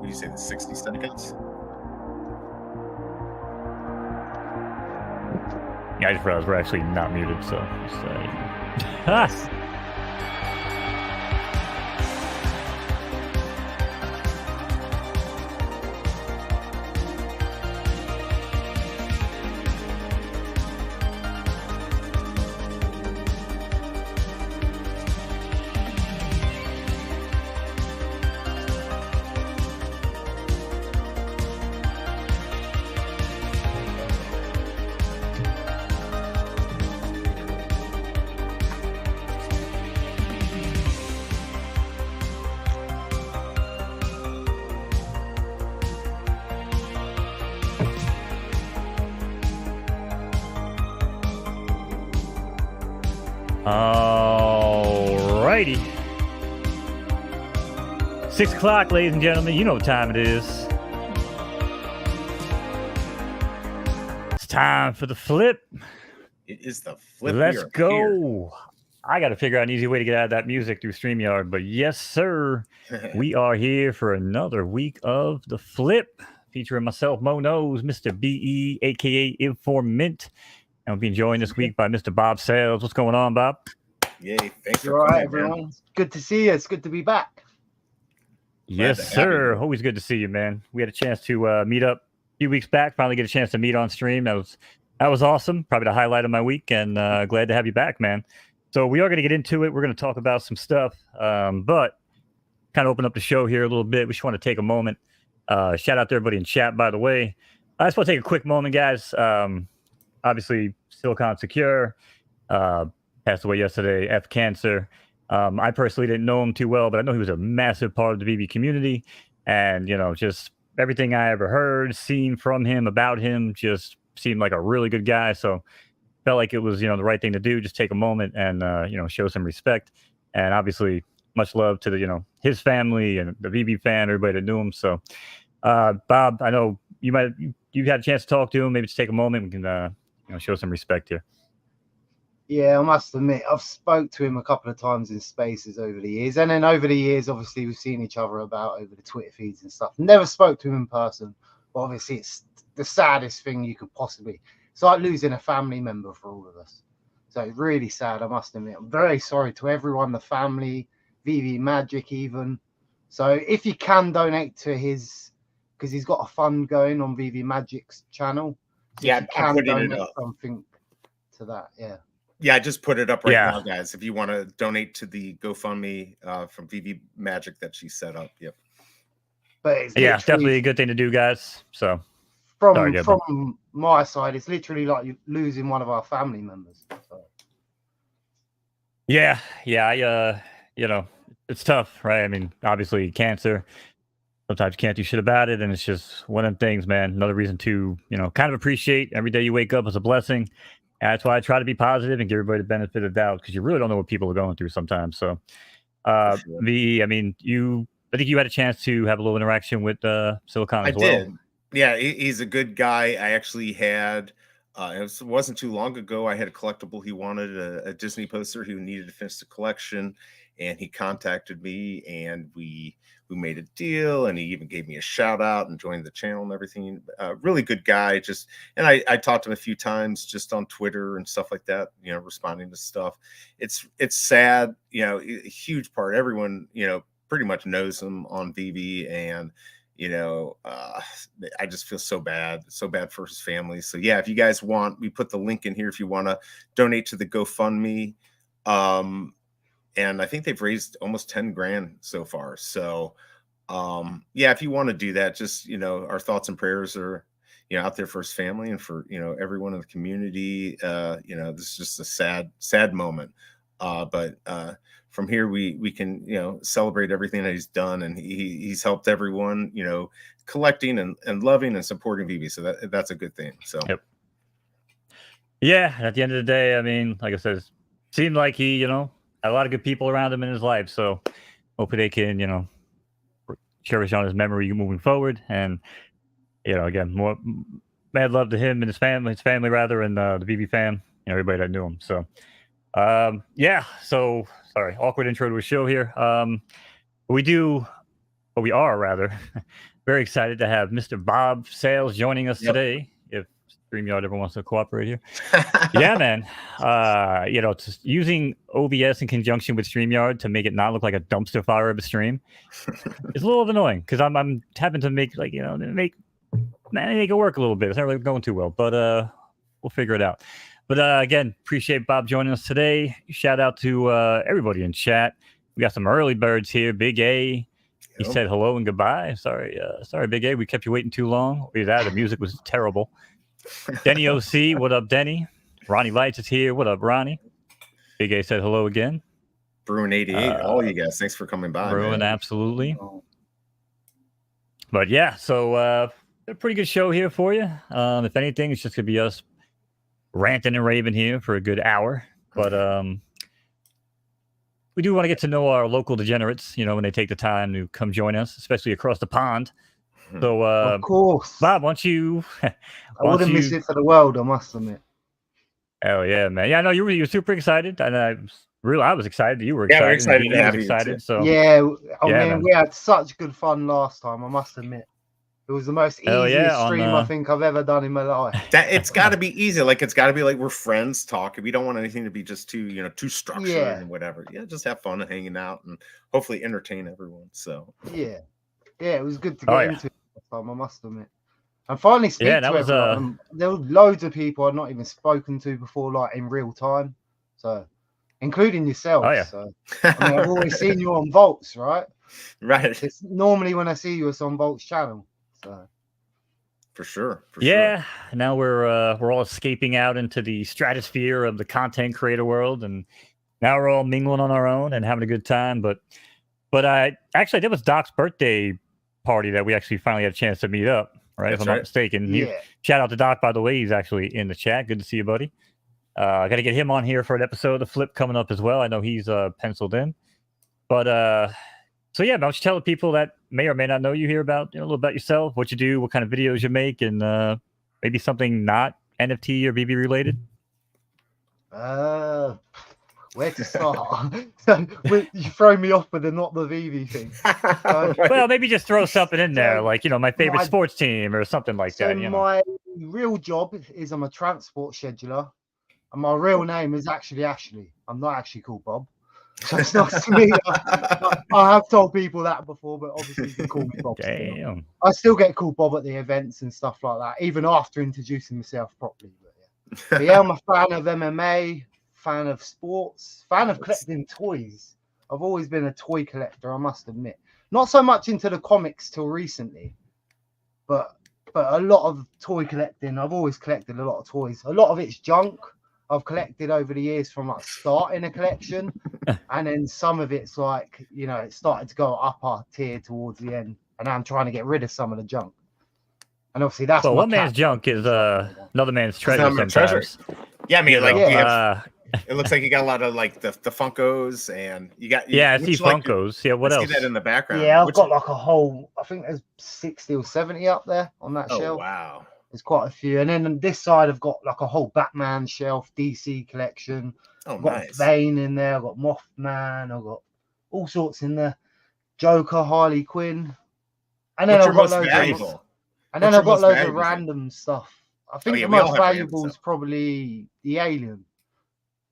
you say, the 60 seconds? Yeah, I just realized we're actually not muted, so just, Alrighty. 6 o'clock, ladies and gentlemen. You know what time it is. It's time for the flip. It is the flip. Let's go. Here. I got to figure out an easy way to get out of that music through StreamYard. But yes, sir. We are here for another week of the flip, featuring myself, Mo Knows, Mr. BE, a.k.a. Informant. And we'll be joined this week by Mr. BobSales. What's going on, Bob? Yay. Thanks for coming, all right, everyone. It's good to see you. It's good to be back. Yes, sir. Always good to see you, man. We had a chance to meet up a few weeks back, finally get a chance to meet on stream. That was awesome. Probably the highlight of my week, and glad to have you back, man. So we are going to get into it. We're going to talk about some stuff, but kind of open up the show here a little bit. We just want to take a moment. Shout out to everybody in chat, by the way. I just want to take a quick moment, guys. Obviously, Silicon Secure passed away yesterday, F cancer. I personally didn't know him too well, but I know he was a massive part of the Vivi community. And, just everything I ever heard, seen from him, about him, just seemed like a really good guy. So felt like it was, the right thing to do. Just take a moment and, show some respect. And obviously, much love to the, his family and the Vivi fan, everybody that knew him. So, Bob, I know you've had a chance to talk to him. Maybe just take a moment. We can, show some respect here. Yeah, I must admit, I've spoke to him a couple of times in spaces over the years. And then over the years, obviously, we've seen each other about over the Twitter feeds and stuff. Never spoke to him in person. But obviously, it's the saddest thing you could possibly. It's like losing a family member for all of us. So it's really sad, I must admit. I'm very sorry to everyone, the family, Vivi Magic even. So if you can donate to his, because he's got a fund going on Vivi Magic's channel. So yeah, I'm putting it up. Something to that, yeah. Yeah, I just put it up right now, guys. If you want to donate to the GoFundMe from Vivi Magic that she set up, yep. But it's definitely a good thing to do, guys. So from my side, it's literally like losing one of our family members. So. Yeah, it's tough, right? I mean, obviously, cancer. Sometimes you can't do shit about it, and it's just one of them things, man. Another reason to, kind of appreciate every day you wake up as a blessing. And that's why I try to be positive and give everybody the benefit of the doubt, because you really don't know what people are going through sometimes. So, I think you had a chance to have a little interaction with Silicon as well. I did. Yeah, he's a good guy. I actually had, it wasn't too long ago, I had a collectible. He wanted a Disney poster. He needed to finish the collection, and he contacted me, and we made a deal, and he even gave me a shout out and joined the channel and everything. Really good guy. And I talked to him a few times just on Twitter and stuff like that, responding to stuff. It's sad, a huge part. Everyone, pretty much knows him on Vivi, and, I just feel so bad for his family. So yeah, if you guys want, we put the link in here if you want to donate to the GoFundMe. And I think they've raised almost 10 grand so far. So, yeah, if you want to do that, just, our thoughts and prayers are, out there for his family and for, everyone in the community. This is just a sad moment. But from here, we can, celebrate everything that he's done. And he's helped everyone, collecting and loving and supporting Vivi. So that's a good thing. So, yep. Yeah. At the end of the day, I mean, like I said, it seemed like he, had a lot of good people around him in his life. So hopefully they can, cherish on his memory moving forward. And, again, more mad love to him and his family rather, and the Vivi fam, everybody that knew him. So, so sorry, awkward intro to a show here. We are very excited to have Mr. BobSales joining us today. If StreamYard ever wants to cooperate here. Yeah, man. Just using OBS in conjunction with StreamYard to make it not look like a dumpster fire of a stream is a little annoying because I'm having to make make it work a little bit. It's not really going too well, but we'll figure it out. But again, appreciate Bob joining us today. Shout out to everybody in chat. We got some early birds here. Big A. He said hello and goodbye. Sorry, Big A. We kept you waiting too long. The music was terrible. Denny OC, what up, Denny? Ronnie Lights is here. What up, Ronnie? Big A said hello again. Bruin 88, all you guys, thanks for coming by. Bruin, absolutely. But yeah, so a pretty good show here for you. If anything, it's just gonna be us ranting and raving here for a good hour. But we do want to get to know our local degenerates, when they take the time to come join us, especially across the pond. So, of course, Bob, why don't you? I wouldn't miss it for the world, I must admit. Oh yeah, man. Yeah, I know you were super excited, and I was excited. You were excited. Yeah, we're excited to have you excited. So yeah, man, we had such good fun last time. I must admit, it was the most easiest stream I think I've ever done in my life. It's got to be easy. Like it's got to be like we're friends talking. We don't want anything to be just too structured and whatever. Yeah, just have fun and hanging out and hopefully entertain everyone. So yeah, it was good to get into it last time, I must admit. And finally speak to everyone. There were loads of people I'd not even spoken to before, like in real time. So, including yourself. Oh, yeah. So, I've always seen you on Volts, right? Right. It's normally when I see you, it's on Volts channel. So, for sure. Now we're all escaping out into the stratosphere of the content creator world, and now we're all mingling on our own and having a good time. But that was Doc's birthday party that we actually finally had a chance to meet up. Right, if I'm not mistaken. Shout out to Doc, by the way. He's actually in the chat. Good to see you, buddy. I got to get him on here for an episode of the Flip coming up as well. I know he's penciled in. But so yeah, why don't you tell the people that may or may not know you here about a little about yourself, what you do, what kind of videos you make, and maybe something not NFT or BB related. Where to start? You throw me off with the not the Vivi thing. Well, maybe just throw something in there, like my favorite sports team or something like that. My real job is I'm a transport scheduler, and my real name is actually Ashley. I'm not actually called Bob. So it's nice to meet you. I have told people that before, but obviously you can call me Bob. Damn. I still get called Bob at the events and stuff like that, even after introducing myself properly. But yeah, I'm a fan of MMA. Fan of sports, fan of collecting toys. I've always been a toy collector, I must admit. Not so much into the comics till recently, but a lot of toy collecting. I've always collected a lot of toys. A lot of it's junk I've collected over the years from like starting a collection, and then some of it's like it started to go upper tier towards the end, and I'm trying to get rid of some of the junk. And obviously that's one man's junk is another man's treasure sometimes. Yeah, I mean, it looks like you got a lot of like the Funkos, and you got I see Funkos. What else? See that in the background. Yeah, I've got like a whole. I think there's 60 or 70 up there on that shelf. Oh wow, there's quite a few. And then on this side, I've got like a whole Batman shelf, DC collection. I've got Bane in there. I've got Mothman. I've got all sorts in there. Joker, Harley Quinn, and then I've got loads of random stuff. I think the most valuable is probably the Alien.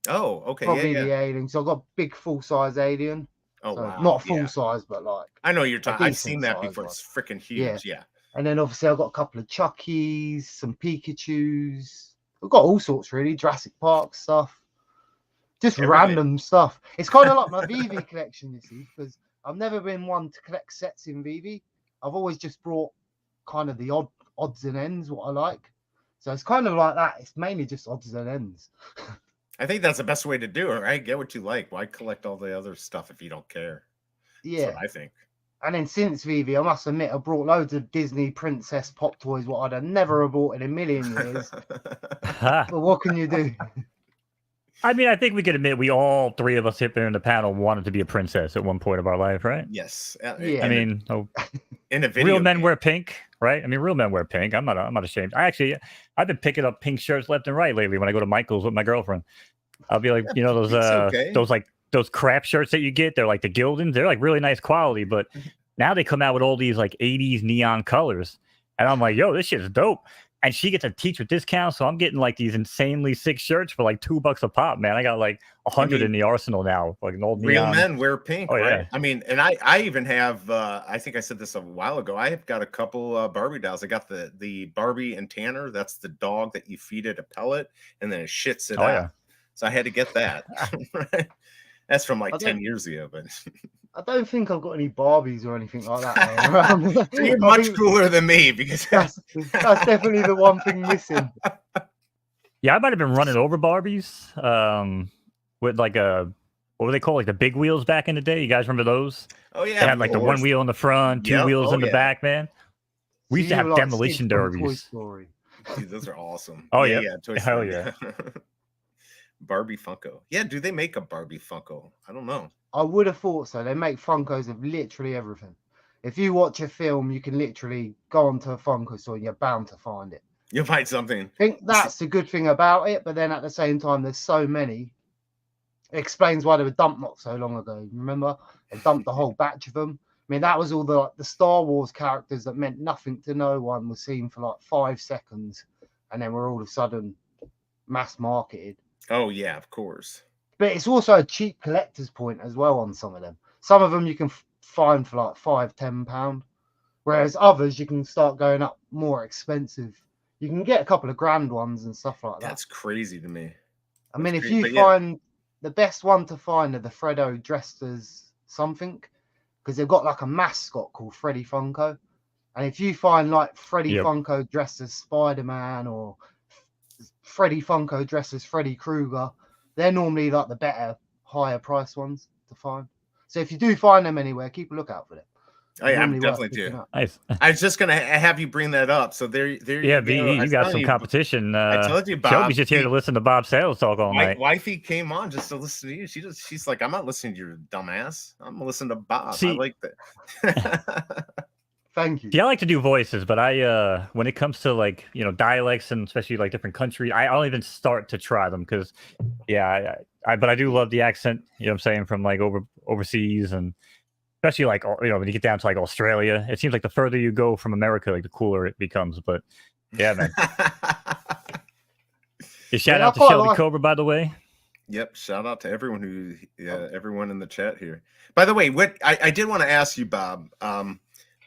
Oh, okay. Probably the Alien. So I've got big full-size Alien. Oh, wow. Not full-size, but like... I know you're talking. I've seen that before. It's freaking huge. Yeah. And then obviously I've got a couple of Chuckies, some Pikachus. I've got all sorts, really. Jurassic Park stuff. Just random stuff. It's kind of like my Vivi collection, you see, because I've never been one to collect sets in Vivi. I've always just brought kind of the odds and ends, what I like. So it's kind of like that. It's mainly just odds and ends. I think that's the best way to do it, right? Get what you like. Why collect all the other stuff if you don't care? Yeah. That's what I think. And then since Vivi, I must admit, I brought loads of Disney princess pop toys, what I'd have never have bought in a million years. But what can you do? I mean, I think we could admit we all three of us here in the panel wanted to be a princess at one point of our life, right? Yes. Yeah. I mean, in a video real men wear pink, right? I mean, real men wear pink. I'm not ashamed. I've been picking up pink shirts left and right lately when I go to Michael's with my girlfriend. I'll be like, those crap shirts that you get, they're like the Gildans. They're like really nice quality, but Now they come out with all these like 80s neon colors. And I'm like, yo, this shit is dope. And she gets a teacher discount. So I'm getting like these insanely sick shirts for like $2 a pop, man. I got like 100 in the arsenal now. Like an old Real neon. men wear pink, Oh, right? yeah. I mean, and I even have I think I said this a while ago. I have got a couple Barbie dolls. I got the Barbie and Tanner. That's the dog that you feed it a pellet and then it shits it Oh, out. yeah. So I had to get that. Right? That's from like I 10 don't- years ago, but I don't think I've got any Barbies or anything like that around. so you're I much think cooler than me because that's definitely the one thing missing. Yeah, I might have been running over Barbies with like a, what were they called? Like the big wheels back in the day. You guys remember those? oh yeah, They had like the one wheel in the front, two Yep. wheels Oh, in the yeah. back, man. We So used to you have were like demolition Sid from Toy derbies. Story. Dude, those are awesome. Oh, yeah, yeah. yeah, Toy Hell Story. yeah. Barbie Funko. Yeah, do they make a Barbie Funko? I don't know. I would have thought so. They make Funkos of literally everything. If you watch a film, you can literally go onto a Funko store and you're bound to find it. You'll find something. I think that's the good thing about it, but then at the same time, there's so many. It explains why they were dumped not so long ago. Remember? They dumped a whole batch of them. I mean, that was all the Star Wars characters that meant nothing to no one, was seen for like 5 seconds, and then were all of a sudden mass marketed. Oh yeah, of course. But it's also a cheap collector's point as well on some of them. Some of them you can find for like £5-10, whereas others you can start going up more expensive. You can get a couple of grand ones and stuff like that. That's crazy to me. I mean, That's if great, you but yeah. find the best one to find are the Freddo dressed as something, because they've got like a mascot called Freddy Funko. And if you find like Freddy Yep. Funko dressed as Spider-Man or Freddy Funko dressed as Freddy Krueger, they're normally like the better, higher price ones to find. So if you do find them anywhere, keep a lookout for them. Oh yeah, I'm Normally worth definitely picking do. up. Nice. I was just gonna have you bring that up. So there Yeah, you VE, go. I you was got telling some you, competition. I told you, Bob. Shelby's just here to listen to BobSales talk all night. Wifey came on just to listen to you. She's like, I'm not listening to your dumbass. I'm gonna listen to Bob. I See- like that. Thank you. Yeah, I like to do voices, but I when it comes to like, you know, dialects and especially like different countries, I don't even start to try them because but I do love the accent, you know what I'm saying, from like overseas, and especially like, you know, when you get down to like Australia, it seems like the further you go from America, like the cooler it becomes. But yeah, man. Shout Yeah, out to I quite Shelby like- Cobra, by the way. Yep. Shout out to everyone everyone in the chat here. By the way, what I did want to ask you, Bob,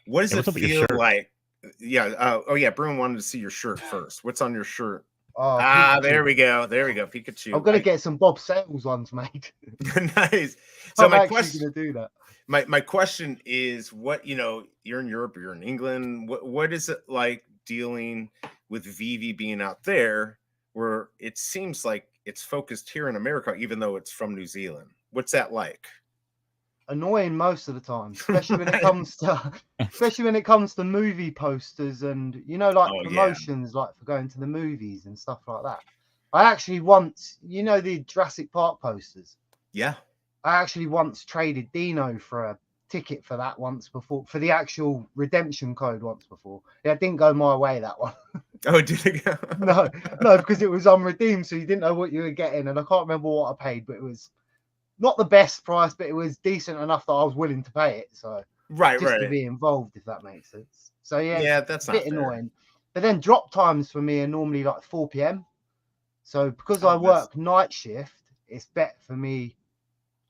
what does Yeah, it what's up with your feel shirt? like? Yeah. Oh yeah, Bruin wanted to see your shirt first. What's on your shirt? Oh, There Pikachu. we go. There we go. Pikachu. I'm gonna get some BobSales ones made. Nice. So I'm my actually question, gonna do that. my question is, what, you know, you're in Europe, you're in England. What is it like dealing with Vivi being out there, where it seems like it's focused here in America, even though it's from New Zealand? What's that like? Annoying most of the time, especially when it comes to movie posters and, you know, like Oh, yeah. promotions, like for going to the movies and stuff like that. I actually once, you know, the Jurassic Park posters. Yeah. I actually once traded Dino for a ticket for that once before, for the actual redemption code once before. Yeah, it didn't go my way, that one. Oh, did it go? No, because it was unredeemed, so you didn't know what you were getting, and I can't remember what I paid, but it was not the best price, but it was decent enough that I was willing to pay it. So Right, just right. to be involved, if that makes sense. So yeah, Yeah, it's that's a not bit fair. annoying. But then drop times for me are normally like 4 p.m. So because Oh, I that's- work night shift, it's better for me.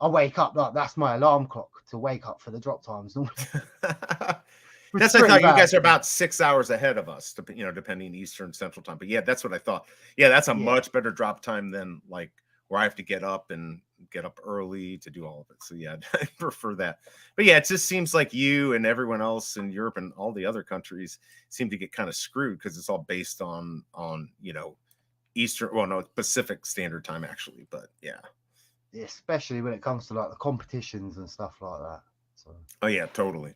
I wake up, like, that's my alarm clock to wake up for the drop times. That's what I thought. You guys are about 6 hours ahead of us, you know, depending Eastern Central Time. But yeah, that's what I thought. Yeah, that's a much better drop time than like where I have to get up early to do all of it. So yeah, I prefer that. But yeah, it just seems like you and everyone else in Europe and all the other countries seem to get kind of screwed because it's all based on you know, Pacific Standard Time actually. But yeah. Especially when it comes to like the competitions and stuff like that. So. Oh yeah, totally.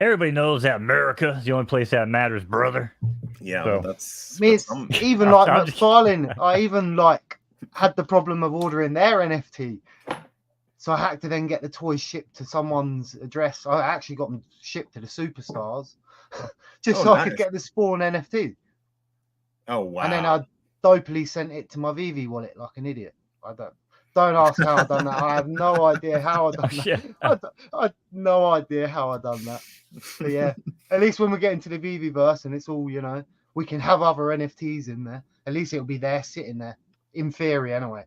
Everybody knows that America is the only place that matters, brother. Yeah, So- well, that's I mean, it's even like I'm just- McFarlane. I even like had the problem of ordering their NFT, so I had to then get the toys shipped to someone's address. I actually got them shipped to the Superstars, just so I could nice. get the Spawn NFT. Oh wow. And then I dopely sent it to my Vivi wallet like an idiot. I don't. Don't ask how I done that. I have no idea how I Oh done shit. that. I had no idea how I done that. But yeah, at least when we get into the Vivi verse and it's all, you know, we can have other NFTs in there. At least it'll be there, sitting there, in theory, anyway.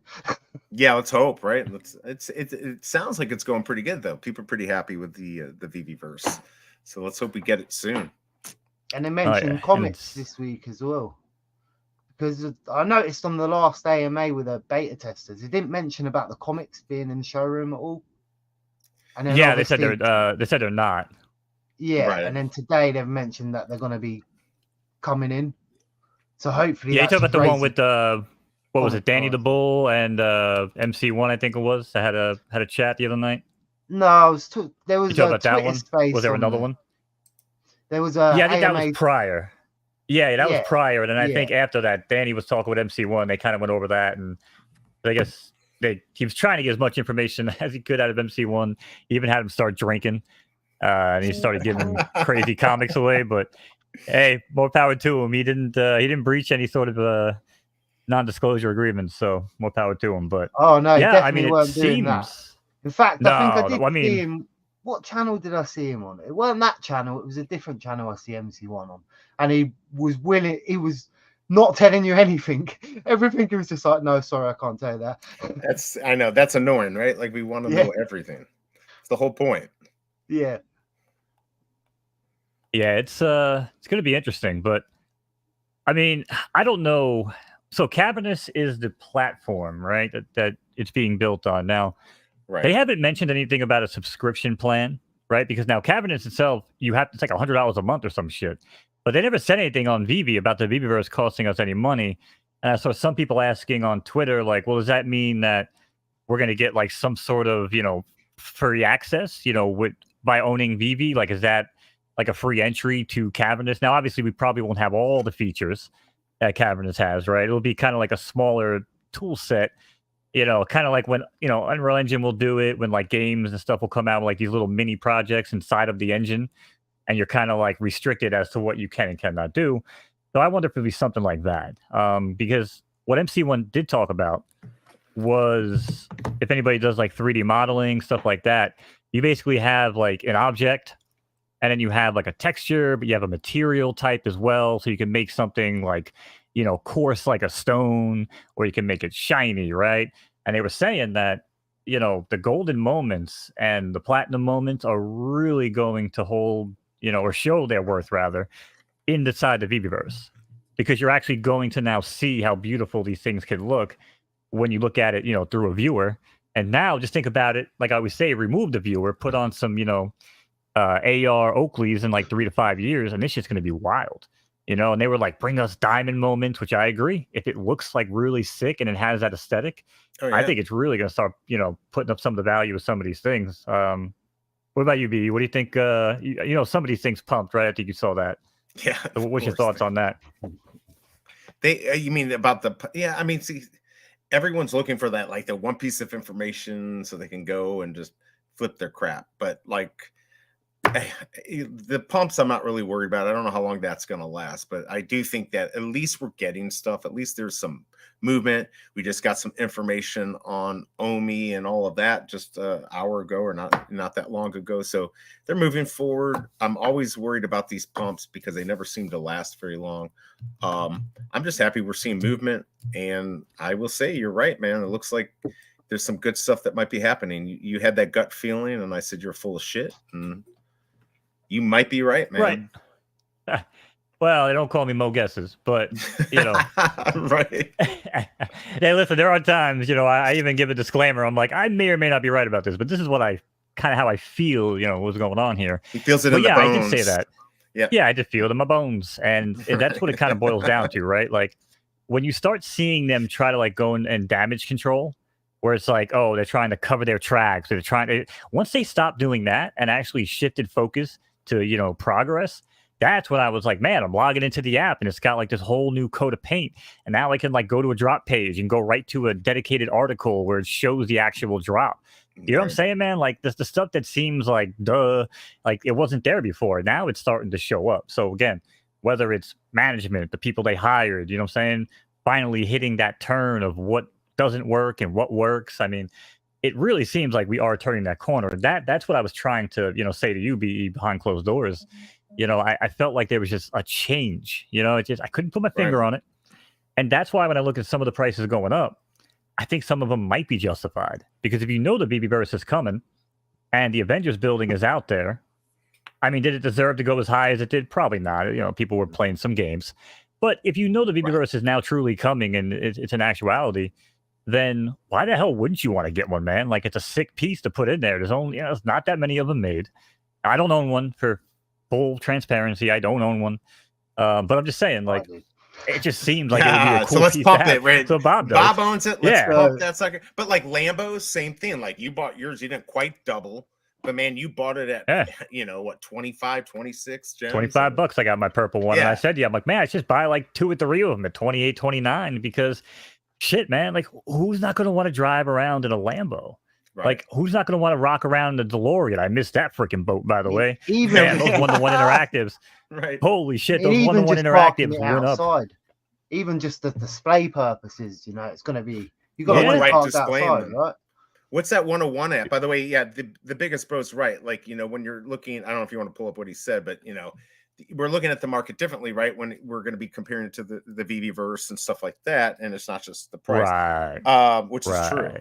Yeah, let's hope, right? It sounds like it's going pretty good though. People are pretty happy with the Vivi verse, so let's hope we get it soon. And they mentioned comics this week as well, because I noticed on the last AMA with the beta testers, it didn't mention about the comics being in the showroom at all. And then yeah, they said they're not. Yeah, Right. and then today they've mentioned that they're going to be coming in. So hopefully, Yeah, you talk about the one with what was it, Danny comic the Bull and MC1, I think it was. I had a chat the other night. No, I was there You was talk a about that Twitter one? space. Was there on another there. one? There was a Yeah, I think that AMA. was prior. Yeah, that was Yeah, prior. And then I yeah. think after that, Danny was talking with MC1. They kind of went over that, and I guess he was trying to get as much information as he could out of MC1. He even had him start drinking, and he started giving crazy comics away. But hey, more power to him. He didn't breach any sort of non-disclosure agreement, so more power to him. But Oh no, he yeah, I definitely mean, it weren't doing that. seems. In fact, I think I No, did I see mean, him. What channel did I see him on? It wasn't that channel. It was a different channel I see MC1 on, and he was willing. He was not telling you anything. Everything he was just like, no, sorry, I can't tell you that. I know that's annoying, right? Like we want to Yeah. know everything. It's the whole point. Yeah. yeah, it's going to be interesting, but I mean, I don't know. So Cavernous is the platform, right? That it's being built on now. Right. They haven't mentioned anything about a subscription plan, right? Because now Cavernous itself, it's like $100 a month or some shit. But they never said anything on Vivi about the Viviverse costing us any money. And I saw some people asking on Twitter, like, well, does that mean that we're going to get like some sort of, free access, by owning Vivi? Like, is that like a free entry to Cavernous? Now, obviously, we probably won't have all the features that Cavernous has, right? It'll be kind of like a smaller tool set. Kind of like when, Unreal Engine will do it when like games and stuff will come out with like these little mini projects inside of the engine, and you're kind of like restricted as to what you can and cannot do. So I wonder if it'll be something like that. Because what MC1 did talk about was if anybody does like 3D modeling, stuff like that, you basically have like an object and then you have like a texture, but you have a material type as well. So you can make something like, coarse like a stone, or you can make it shiny, right? And they were saying that, the golden moments and the platinum moments are really going to hold, or show their worth rather, inside the Viviverse. Because you're actually going to now see how beautiful these things can look when you look at it, through a viewer. And now just think about it, like I always say, remove the viewer, put on some, AR Oakleys in like 3 to 5 years, and this shit's going to be wild. And they were like, bring us diamond moments, which I agree. If it looks like really sick and it has that aesthetic, I think it's really going to start, putting up some of the value of some of these things. What about you, B? What do you think? Some of these things pumped, right? I think you saw that. Yeah. So what's your thoughts on that? You mean about I mean, see, everyone's looking for that, like the one piece of information so they can go and just flip their crap. But like, the pumps I'm not really worried about. I don't know how long that's going to last, but I do think that at least we're getting stuff. At least there's some movement. We just got some information on Omi and all of that just an hour ago, or not that long ago. So they're moving forward. I'm always worried about these pumps because they never seem to last very long. I'm just happy we're seeing movement, and I will say you're right, man. It looks like there's some good stuff that might be happening. You had that gut feeling, and I said you're full of shit, and you might be right, man. Right. Well, they don't call me Mo Guesses, but right. Hey, listen, there are times, I even give a disclaimer. I'm like, I may or may not be right about this, but this is what how I feel, what's going on here. He feels it in the bones. I did say that. Yeah, I just feel it in my bones. And that's what it kind of boils down to, right? Like when you start seeing them try to like go and damage control, where it's like, oh, they're trying to cover their tracks. They're trying to, once they stopped doing that and actually shifted focus to, progress, that's when I was like, man, I'm logging into the app and it's got like this whole new coat of paint. And now I can like go to a drop page and go right to a dedicated article where it shows the actual drop. You know what I'm saying, man? Like the stuff that seems like duh, like it wasn't there before. Now it's starting to show up. So again, whether it's management, the people they hired, you know what I'm saying, finally hitting that turn of what doesn't work and what works. I mean, it really seems like we are turning that corner. That's what I was trying to, say to you, be behind closed doors. I felt like there was just a change. It just I couldn't put my Right. finger on it, and that's why when I look at some of the prices going up, I think some of them might be justified because if the Viviverse is coming and the Avengers building is out there, I mean, did it deserve to go as high as it did? Probably not. People were playing some games, but if the Viviverse is now truly coming and it's an actuality, then why the hell wouldn't you want to get one, man? Like, it's a sick piece to put in there. There's only, there's not that many of them made. I don't own one, for full transparency. I don't own one. But I'm just saying, like, it just seems like it would be a cool so let's piece pump to have. it, right? So Bob does. Bob owns it. Let's Yeah. pump that sucker. But like Lambos, same thing. Like, you bought yours, you didn't quite double. But man, you bought it at, what, 25, 26 gems? $25 I got my purple one. And I said, I'm like, man, I just buy like 2 or 3 of them at 28, 29 because shit, man, like, who's not going to want to drive around in a Lambo? Right. Like, who's not going to want to rock around in the DeLorean? I missed that freaking boat, by the way. Even those one-to-one interactives. Right. Holy shit, those one-to-one interactives went up. Even just the display purposes, it's going to be, you got to right parked outside, right? What's that 101 at? By the way, the biggest bro's right. Like, when you're looking, I don't know if you want to pull up what he said, but we're looking at the market differently, right? When we're going to be comparing it to the Viviverse and stuff like that, and it's not just the price, right? Which is true.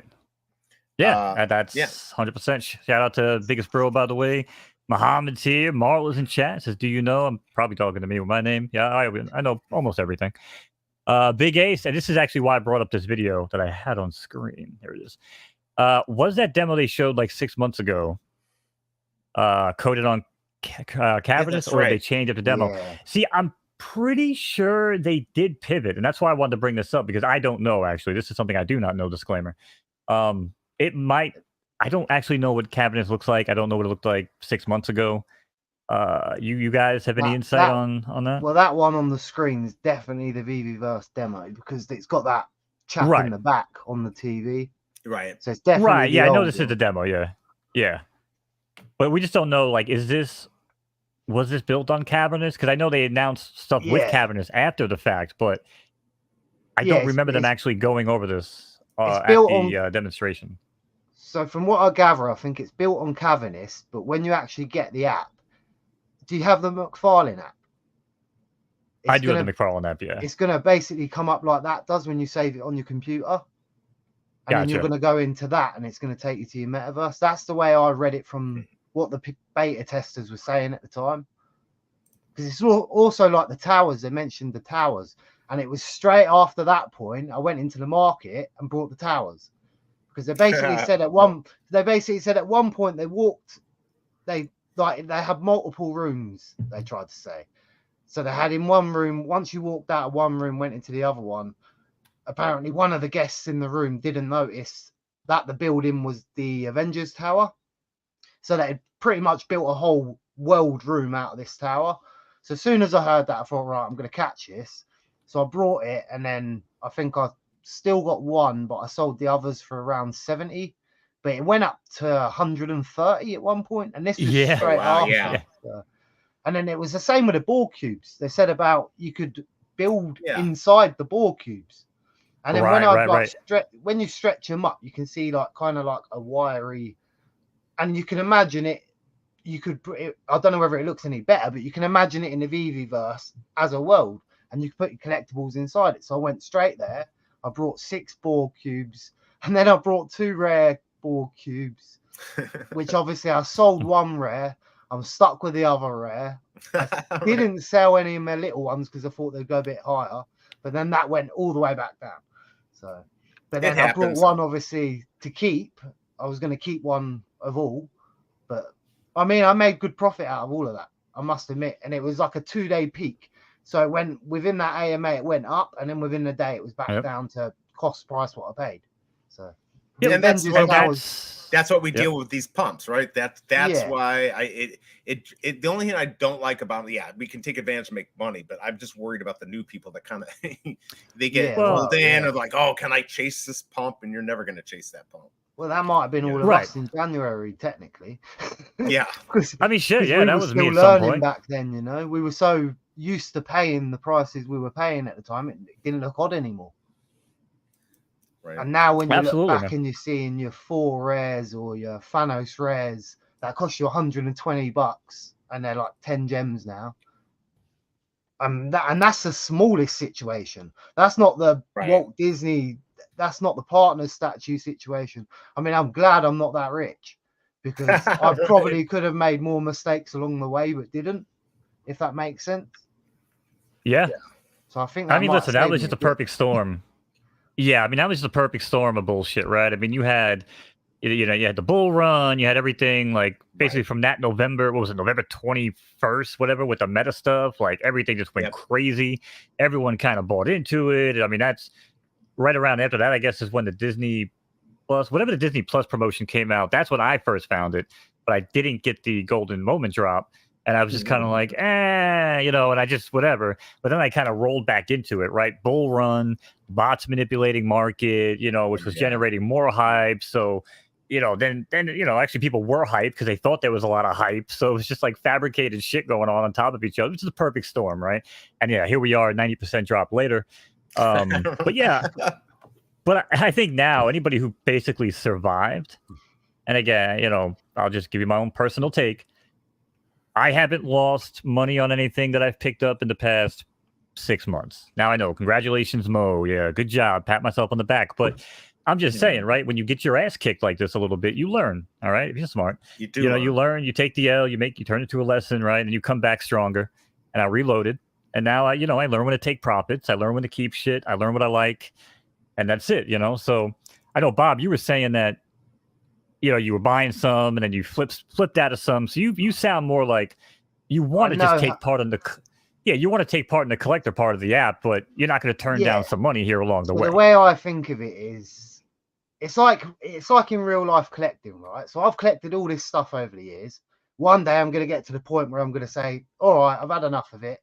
Yeah, that's 100%. Shout out to Biggest Bro, by the way. Muhammad's here. Marla's in chat. Says, do you know? I'm probably talking to me with my name. Yeah, I know almost everything. Big Ace, and this is actually why I brought up this video that I had on screen. There it is. Was that demo they showed like 6 months ago coded on Cavernous, or did they change up the demo? Yeah. See, I'm pretty sure they did pivot, and that's why I wanted to bring this up, because I don't know, actually. This is something I do not know, disclaimer. It might, I don't actually know what Cavernous looks like. I don't know what it looked like 6 months ago. You guys have any insight on that? Well, that one on the screen is definitely the Viviverse demo, because it's got that chap in the back on the TV. Right. So it's definitely right. Yeah, I know this is the demo. Yeah. But we just don't know, like, was this built on Cavernous? Because I know they announced stuff with Cavernous after the fact, but I don't remember them actually going over this at the demonstration. So from what I gather, I think it's built on Cavernous, but when you actually get the app, do you have the McFarlane app? I do have the McFarlane app, yeah. It's going to basically come up like that does when you save it on your computer. And then you're going to go into that, and it's going to take you to your metaverse. That's the way I read it from what the beta testers were saying at the time. Because it's also like the towers. They mentioned the towers. And it was straight after that point, I went into the market and bought the towers. Because they basically said at one point they had multiple rooms, they tried to say. So they had in one room, once you walked out of one room, went into the other one. Apparently one of the guests in the room didn't notice that the building was the Avengers Tower. So they had pretty much built a whole world room out of this tower. So as soon as I heard that, I thought, right, I'm going to catch this. So I brought it, and then I think I still got one, but I sold the others for around 70. But it went up to 130 at one point, and this was straight after. Yeah. And then it was the same with the ball cubes. They said about you could build inside the ball cubes. And then when you stretch them up, you can see like kind of like a wiry, and you can imagine it. You could put it, I don't know whether it looks any better, but you can imagine it in the Viviverse as a world, and you can put your collectibles inside it. So I went straight there. I brought 6 ball cubes, and then I brought 2 rare ball cubes, which obviously I sold one rare. I'm stuck with the other rare. I didn't sell any of my little ones because I thought they'd go a bit higher, but then that went all the way back down. So, but then I brought one obviously to keep. I was going to keep one of all, but I mean, I made good profit out of all of that, I must admit. And it was like a 2-day peak. So it went within that AMA, it went up, and then within the day, it was back down to cost price what I paid. So and that's what we deal with these pumps, right? That's why the only thing I don't like about we can take advantage and make money, but I'm just worried about the new people that kind of they get pulled in of like, oh, can I chase this pump? And you're never going to chase that pump. Well, that might have been all of us in January, technically. Yeah. I mean, shit, yeah, that was me at some learning point. Back then, we were so used to paying the prices we were paying at the time, it didn't look odd anymore. Right. And now when you Absolutely, look back man. and you're seeing your 4 rares or your Thanos rares that cost you $120 and they're like 10 gems now. And that's the smallest situation. That's not the Right. Walt Disney, that's not the partner statue situation. I mean, I'm glad I'm not that rich, because I Right. probably could have made more mistakes along the way, but didn't, if that makes sense. Yeah. So I think I that mean, might listen, that save was me just a a bit. perfect storm. Yeah, I mean, that was just a perfect storm of bullshit, right? I mean, you had, you know, you had the bull run, you had everything like basically Right. from that November, what was it, November 21st, whatever, with the meta stuff, like everything just went Yep. crazy. Everyone kind of bought into it. I mean, that's right around after that, I guess, is when the Disney Plus, whatever the Disney Plus promotion came out. That's when I first found it, but I didn't get the golden moment drop. And I was just kind of like, you know, and I just whatever. But then I kind of rolled back into it, right? Bull run, bots manipulating market, you know, which was Yeah. generating more hype. So, you know, then you know, actually people were hyped because they thought there was a lot of hype. So it was just like fabricated shit going on top of each other, which is a perfect storm, right? And yeah, here we are, 90% drop later. But yeah, but I think now anybody who basically survived, and again, you know, I'll just give you my own personal take. I haven't lost money on anything that I've picked up in the past 6 months. Now I know, congratulations, Mo. Yeah, good job. Pat myself on the back. But I'm just saying, right? When you get your ass kicked like this a little bit, you learn. All right, if you're smart, You do you know, learn. you learn. You take the L. You turn it to a lesson, right? And you come back stronger. And I reloaded, and now I learn when to take profits. I learn when to keep shit. I learn what I like, and that's it. You know, so I know, Bob, you were saying that, you know, you were buying some and then you flipped out of some. So you sound more like you want to just take part in the you want to take part in the collector part of the app, but you're not going to turn down some money here along the way. The way I think of it is, it's like in real life collecting, right? So I've collected all this stuff over the years. One day I'm going to get to the point where I'm going to say, all right, I've had enough of it.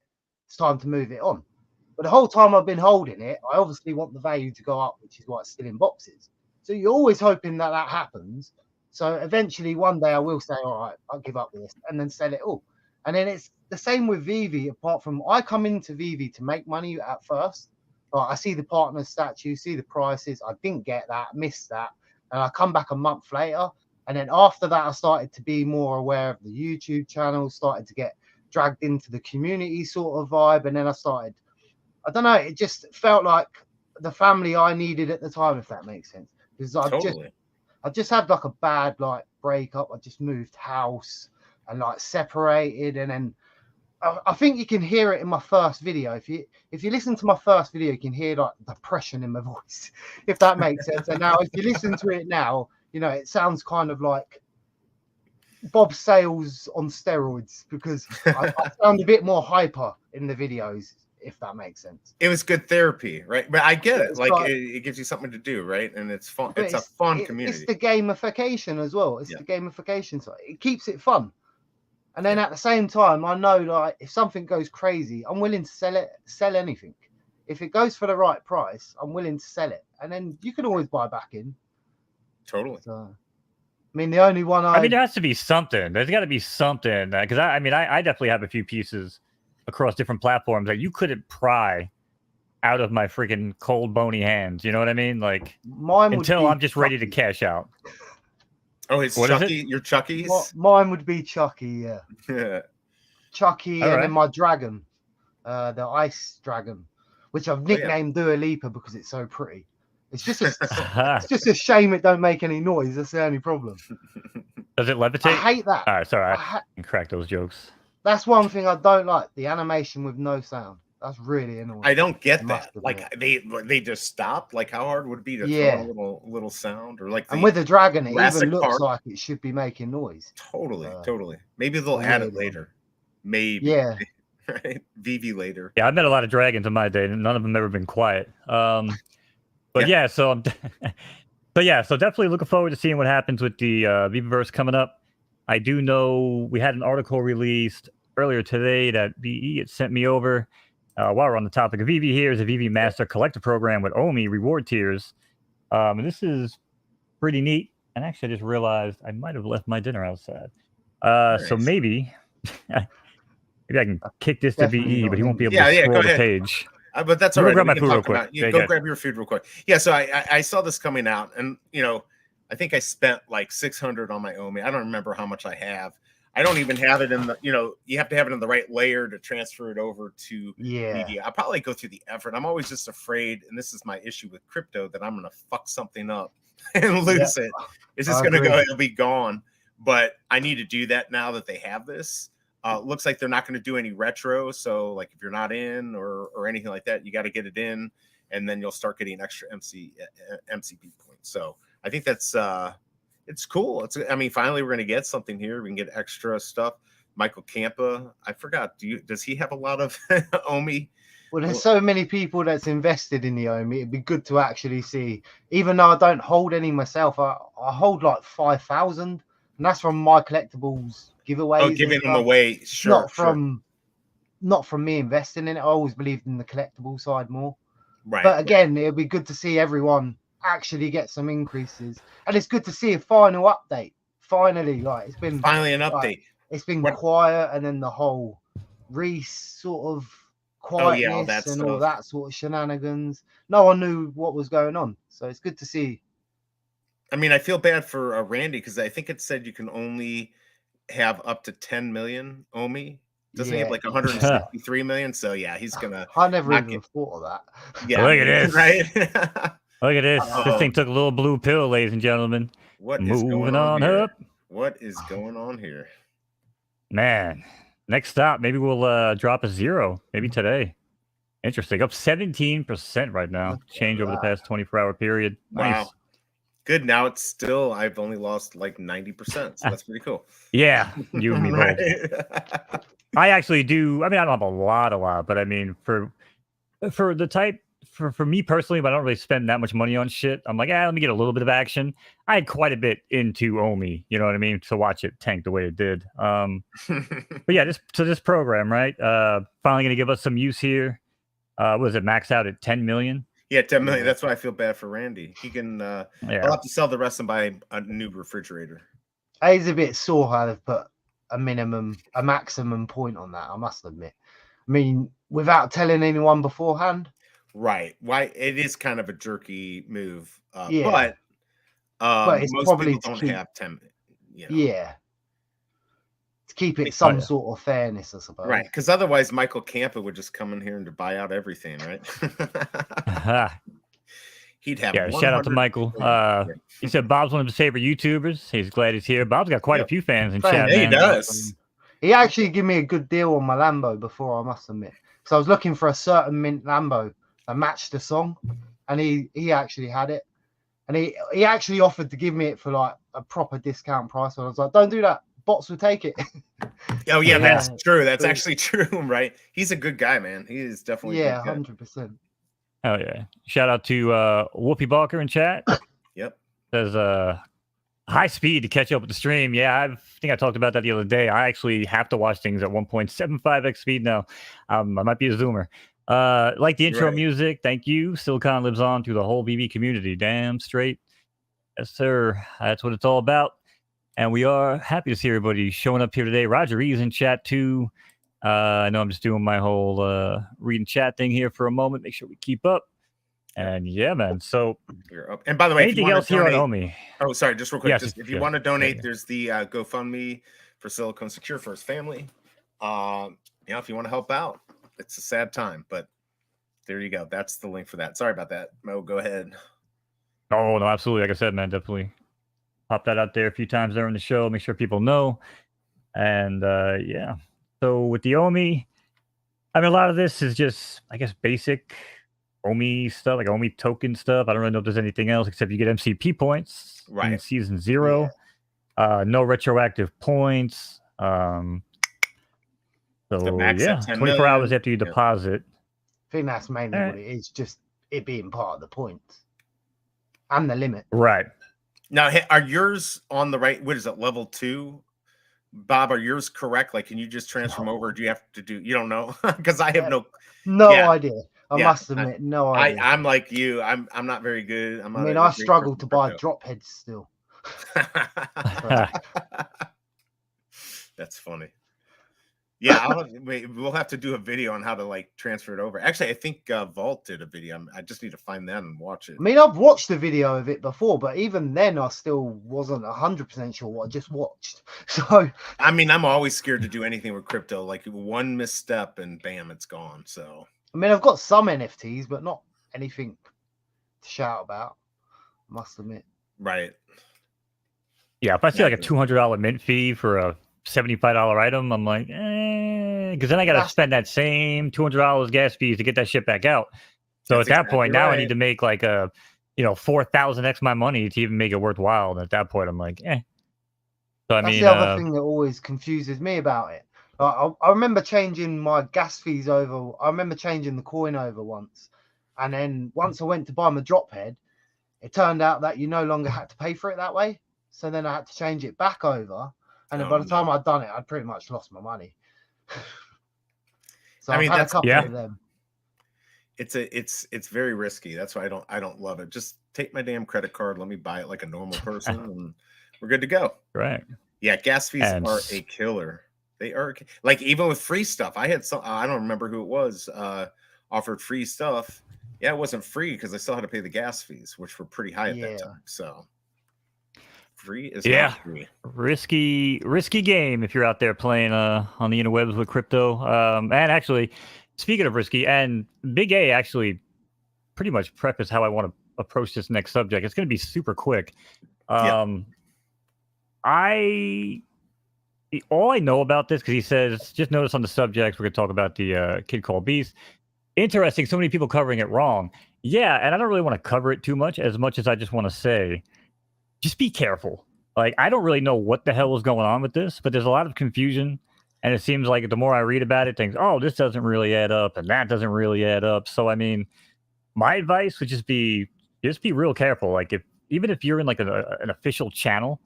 It's time to move it on. But the whole time I've been holding it, I obviously want the value to go up, which is why it's still in boxes. So you're always hoping that happens. So eventually one day I will say, all right, I'll give up this and then sell it all. And then it's the same with Vivi, apart from I come into Vivi to make money at first. I see the partner statue, see the prices. I didn't get that, missed that. And I come back a month later. And then after that, I started to be more aware of the YouTube channel, started to get dragged into the community sort of vibe. And then I don't know, it just felt like the family I needed at the time, if that makes sense. Because I've just had like a bad like breakup. I just moved house and like separated, and then I think you can hear it in my first video. If you listen to my first video, you can hear like depression in my voice, if that makes sense. And now if you listen to it now, you know, it sounds kind of like BobSales on steroids, because I sound a bit more hyper in the videos, if that makes sense. It was good therapy, right? But I get it. Like it gives you something to do, right? And it's fun. It's a fun community. It's the gamification as well. It's the gamification side. It keeps it fun. And then at the same time, I know like if something goes crazy, I'm willing to sell anything. If it goes for the right price, I'm willing to sell it. And then you can always buy back in. Totally. So, I mean, the only one I mean, there has to be something. There's got to be something, because I mean, I definitely have a few pieces across different platforms that you couldn't pry out of my freaking cold, bony hands. You know what I mean? Like, until I'm just ready to cash out. Oh, it's Chucky. Your Chucky's. Mine would be Chucky. Yeah. Chucky, and then my dragon, the ice dragon, which I've nicknamed Dua Lipa because it's so pretty. It's just a shame it don't make any noise. That's the only problem. Does it levitate? I hate that. All right, sorry, I can crack those jokes. That's one thing I don't like, the animation with no sound. That's really annoying. I don't get that. Like they just stopped. Like how hard would it be to throw a little sound, or like? And with the dragon, it even looks like it should be making noise. Totally. Maybe they'll add it later. Maybe. Yeah. Right. Vivi later. Yeah, I've met a lot of dragons in my day, and none of them ever been quiet. But so definitely looking forward to seeing what happens with the Viviverse coming up. I do know we had an article released earlier today that BE had sent me over. While we're on the topic of Vivi, here is a Vivi Master Collector Program with OMI reward tiers. And this is pretty neat. And actually, I just realized I might have left my dinner outside. So maybe I can kick this to BE, but he won't be able to scroll the page. But that's all Go right. grab We my can food real talk quick. about. Yeah, Go good. grab your food real quick. Yeah. So I saw this coming out, and I think I spent like 600 on my Omi. I don't remember how much I have. I don't even have it in the. You have to have it in the right layer to transfer it over to media. I'll probably go through the effort. I'm always just afraid, and this is my issue with crypto, that I'm gonna fuck something up and lose it. It's just gonna go. It'll be gone. But I need to do that now that they have this. Looks like they're not going to do any retro. So like if you're not in or anything like that, you got to get it in, and then you'll start getting extra MCP points. So I think that's it's cool. Finally we're going to get something here. We can get extra stuff. Michael Campa, I forgot. Does he have a lot of Omi? Well, there's so many people that's invested in the Omi. It'd be good to actually see. Even though I don't hold any myself, I hold like 5,000, and that's from my collectibles giveaways. Oh, giving them away. Sure, not from me investing in it. I always believed in the collectible side more. Right. But again, it'd be good to see everyone actually get some increases, and it's good to see a final update. Finally, it's been finally an update. It's been quiet, and then the whole Reese sort of quietness all that sort of shenanigans. No one knew what was going on, so it's good to see. I feel bad for Randy, because I think it said you can only have up to 10 million Omi. Doesn't he have like 163 million? So yeah, he's gonna. I never even thought of that. Yeah, look at this, right? Look at this. This thing took a little blue pill, ladies and gentlemen. What is moving on up? What is going on here, man? Next stop, maybe we'll drop a 0, maybe today. Interesting. Up 17% right now. Change over the past 24-hour period. Nice. Wow. Good. Now it's still, I've only lost like 90%. So that's pretty cool. Yeah. You and me both. I actually do. I don't have a lot, but for the type, for me personally, but I don't really spend that much money on shit. I'm like, let me get a little bit of action. I had quite a bit into Omi, you know what I mean? To watch it tank the way it did. But yeah, this program, right? Finally going to give us some use here. Was it maxed out at 10 million? Yeah, 10 million. That's why I feel bad for Randy. He can, I'll have to sell the rest and buy a new refrigerator. It's a bit sore how they've put a maximum point on that, I must admit. Without telling anyone beforehand. Right. Why? It is kind of a jerky move. But it's most probably people don't have 10. Yeah. To keep it some sort of fairness, I suppose. Right. Because otherwise, Michael Campa would just come in here and to buy out everything, right? He'd have. Yeah. Shout out to Michael. He said Bob's one of his favorite YouTubers. He's glad he's here. Bob's got quite a few fans in chat. Yeah, he does. He actually gave me a good deal on my Lambo before, I must admit. So I was looking for a certain mint Lambo that matched the song, and he actually had it, and he actually offered to give me it for like a proper discount price. And I was like, don't do that. Bots will take it. Oh yeah, that's true. That's actually true, right? He's a good guy, man. He is definitely 100%. Oh yeah! Shout out to Whoopi Balker in chat. Yep. Says high speed to catch up with the stream. Yeah, I think I talked about that the other day. I actually have to watch things at 1.75x speed now. I might be a zoomer. Like the intro music. Thank you. Silicon lives on through the whole Vivi community. Damn straight. Yes, sir. That's what it's all about. And we are happy to see everybody showing up here today. Roger E's in chat too. I know I'm just doing my whole reading chat thing here for a moment. Make sure we keep up. And yeah, man. So you're up. And by the way, anything else here on Omi? Oh, sorry, just real quick. Yes, if you want to donate, there's the GoFundMe for Silicon Secure for his family. If you want to help out, it's a sad time, but there you go. That's the link for that. Sorry about that. Mo, go ahead. Oh no, absolutely. Like I said, man, definitely pop that out there a few times during the show. Make sure people know. And yeah. So with the Omi, a lot of this is just, I guess, basic Omi stuff, like Omi token stuff. I don't really know if there's anything else except you get MCP points in season 0. Yeah. No retroactive points. So yeah, 24 hours after you deposit. I think that's mainly what it is, just it being part of the points and the limit. Right. Now, are yours on the right? What is it, level 2? Bob, are yours correct? Like, can you just transfer them over? Or do you have to do? You don't know, because I have no idea. I must admit, no idea. I'm like you. I'm not very good. I struggle to buy drop heads still. That's funny. Yeah, we'll have to do a video on how to like transfer it over. Actually, I think Vault did a video. I just need to find that and watch it. I mean, I've watched the video of it before, but even then, I still wasn't 100% sure what I just watched. So, I mean, I'm always scared to do anything with crypto. Like one misstep and bam, it's gone. So, I mean, I've got some NFTs, but not anything to shout about. I must admit. right. Yeah, if I see like a $200 mint fee for a $75 item, I'm like, because then I got to spend that same $200 gas fees to get that shit back out. So at that point, now I need to make like a, 4,000x my money to even make it worthwhile. And at that point, I'm like, eh. So I mean, that's the other thing that always confuses me about it. I remember changing my gas fees over. I remember changing the coin over once, and then once I went to buy my drop head, it turned out that you no longer had to pay for it that way. So then I had to change it back over, and then by the time I'd done it, I'd pretty much lost my money. So I mean, I've had a couple of them. It's very risky. That's why I don't love it. Just take my damn credit card. Let me buy it like a normal person, and we're good to go. Right. Yeah, gas fees are a killer. They are like even with free stuff. I had some. I don't remember who it was. Offered free stuff. Yeah, it wasn't free because I still had to pay the gas fees, which were pretty high at that time. So free is not free. Risky game if you're out there playing on the interwebs with crypto. And actually, speaking of risky, and Big A actually pretty much preface how I want to approach this next subject. It's going to be super quick. All I know about this, because he says, just notice on the subjects, we're going to talk about the kid called Beast. Interesting, so many people covering it wrong. Yeah, and I don't really want to cover it too much as I just want to say, just be careful. Like, I don't really know what the hell is going on with this, but there's a lot of confusion. And it seems like the more I read about it, things, oh, this doesn't really add up, and that doesn't really add up. So, I mean, my advice would just be real careful. Like, even if you're in like an official channel,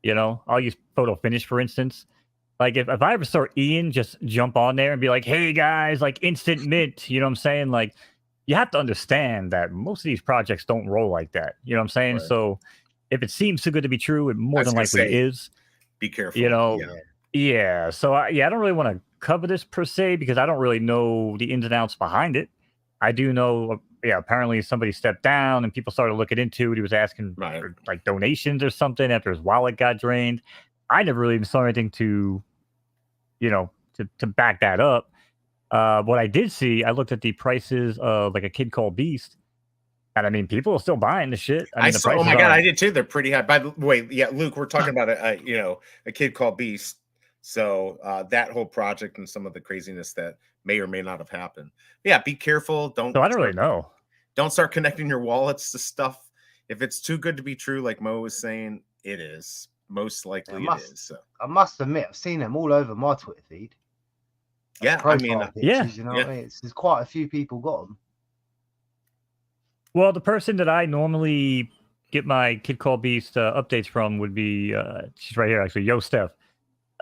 I'll use Photo Finish, for instance. Like, if I ever saw Ian just jump on there and be like, hey, guys, like, instant mint, you know what I'm saying? Like, you have to understand that most of these projects don't roll like that. You know what I'm saying? Right. So if it seems too good to be true, it more than likely is. Be careful. Yeah. So, I don't really want to cover this per se because I don't really know the ins and outs behind it. I do know, apparently somebody stepped down and people started looking into it. He was asking for like donations or something after his wallet got drained. I never really even saw anything to back that up. What I did see, I looked at the prices of like a kid called Beast. And I mean, people are still buying the shit. I mean, oh my God, I did too. They're pretty high. By the way, Luke, we're talking about a kid called Beast. So that whole project and some of the craziness that may or may not have happened. Yeah, be careful. So I don't really know. Don't start connecting your wallets to stuff. If it's too good to be true, like Mo was saying, it is. Most likely it is. So I must admit, I've seen them all over my Twitter feed. Yeah, I mean, pictures, there's quite a few people got them. Well, the person that I normally get my Kid Called Beast updates from would be, she's right here actually, Yo Steph.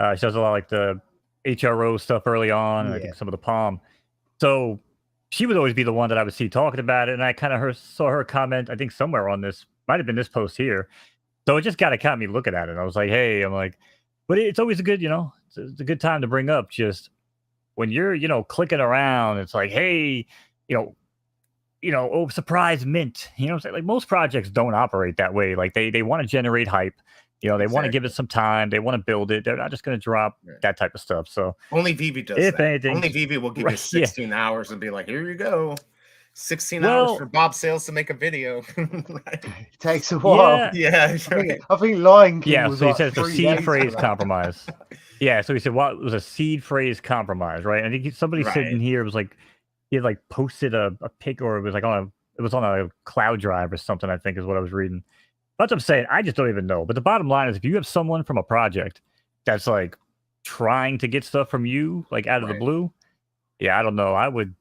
She does a lot like the HRO stuff early on, and I think some of the Palm. So she would always be the one that I would see talking about it, and I kind of saw her comment, I think somewhere on this, might have been this post here. So it just got me looking at it. I was like, hey, but it's always a good, it's a good time to bring up just when you're, clicking around. It's like, hey, oh, surprise mint. You know what I'm saying? Like most projects don't operate that way. Like they want to generate hype. They want to give it some time. They want to build it. They're not just going to drop that type of stuff. So only Vivi does that. Anything, only Vivi will give you 16 hours and be like, here you go. 16 hours for BobSales to make a video. It takes a while. Yeah. I think Lion King was so like he says the seed phrase compromise. Yeah, so he said, what was a seed phrase compromise, right? I think somebody sitting here was like, he had like posted a pic, or it was like on a cloud drive or something, I think is what I was reading. That's what I'm saying. I just don't even know. But the bottom line is, if you have someone from a project that's like trying to get stuff from you, like out of the blue, I don't know. I would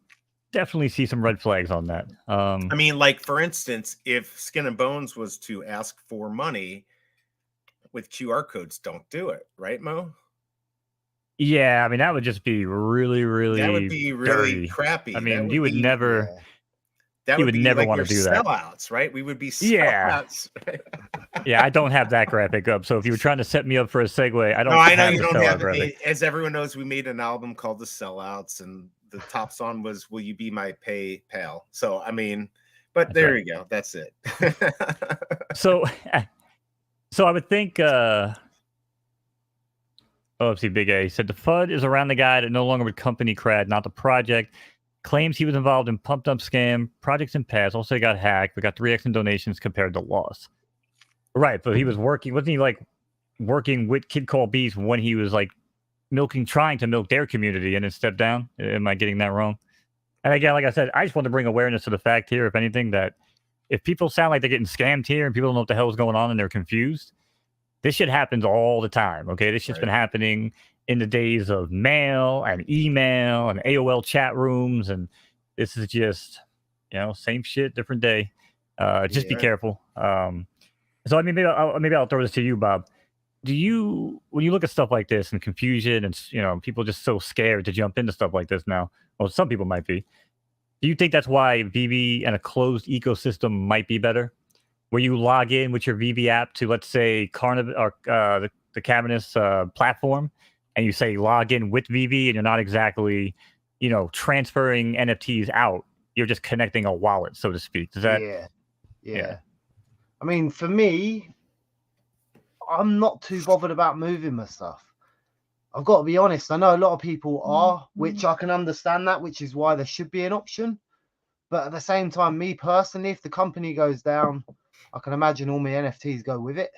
definitely see some red flags on that. I mean, like for instance, if Skin and Bones was to ask for money with QR codes, don't do it, right, Mo? Yeah, I mean that would just be really, really. That would be really dirty. crappy. I mean, you would never. That would never want to do that. Sellouts, right? We would be sellouts. Yeah, I don't have that graphic up. So if you were trying to set me up for a segue, I don't No, I know have you the don't sellout have graphic. it. As everyone knows, we made an album called The Sellouts, and the top song was "Will You Be My Pay Pal?" So I mean, but That's there right. you go. That's it. So, so I would think. OFC Big A said the FUD is around the guy that no longer with company cred, not the project. Claims he was involved in pumped up scam projects in past. Also, he got hacked. We got 3x in donations compared to loss. Right, but he was working. Wasn't he like working with Kid Called Beast when he was like trying to milk their community and then stepped down? Am I getting that wrong? And again, like I said, I just want to bring awareness to the fact here, if anything, that if people sound like they're getting scammed here and people don't know what the hell is going on and they're confused, this shit happens all the time. Okay, this shit's been happening in the days of mail and email and AOL chat rooms, and this is just, same shit, different day. Just be careful. So I mean, maybe I'll throw this to you, Bob. Do you, when you look at stuff like this and confusion and people just so scared to jump into stuff like this now? Well, some people might be. Do you think that's why Vivi and a closed ecosystem might be better? Where you log in with your Vivi app to, let's say, Carnival or the Cavernous platform, and you say log in with Vivi, and you're not exactly, transferring NFTs out. You're just connecting a wallet, so to speak. Does that? Yeah. I mean, for me, I'm not too bothered about moving my stuff. I've got to be honest. I know a lot of people are, which I can understand that, which is why there should be an option. But at the same time, me personally, if the company goes down, I can imagine all my NFTs go with it.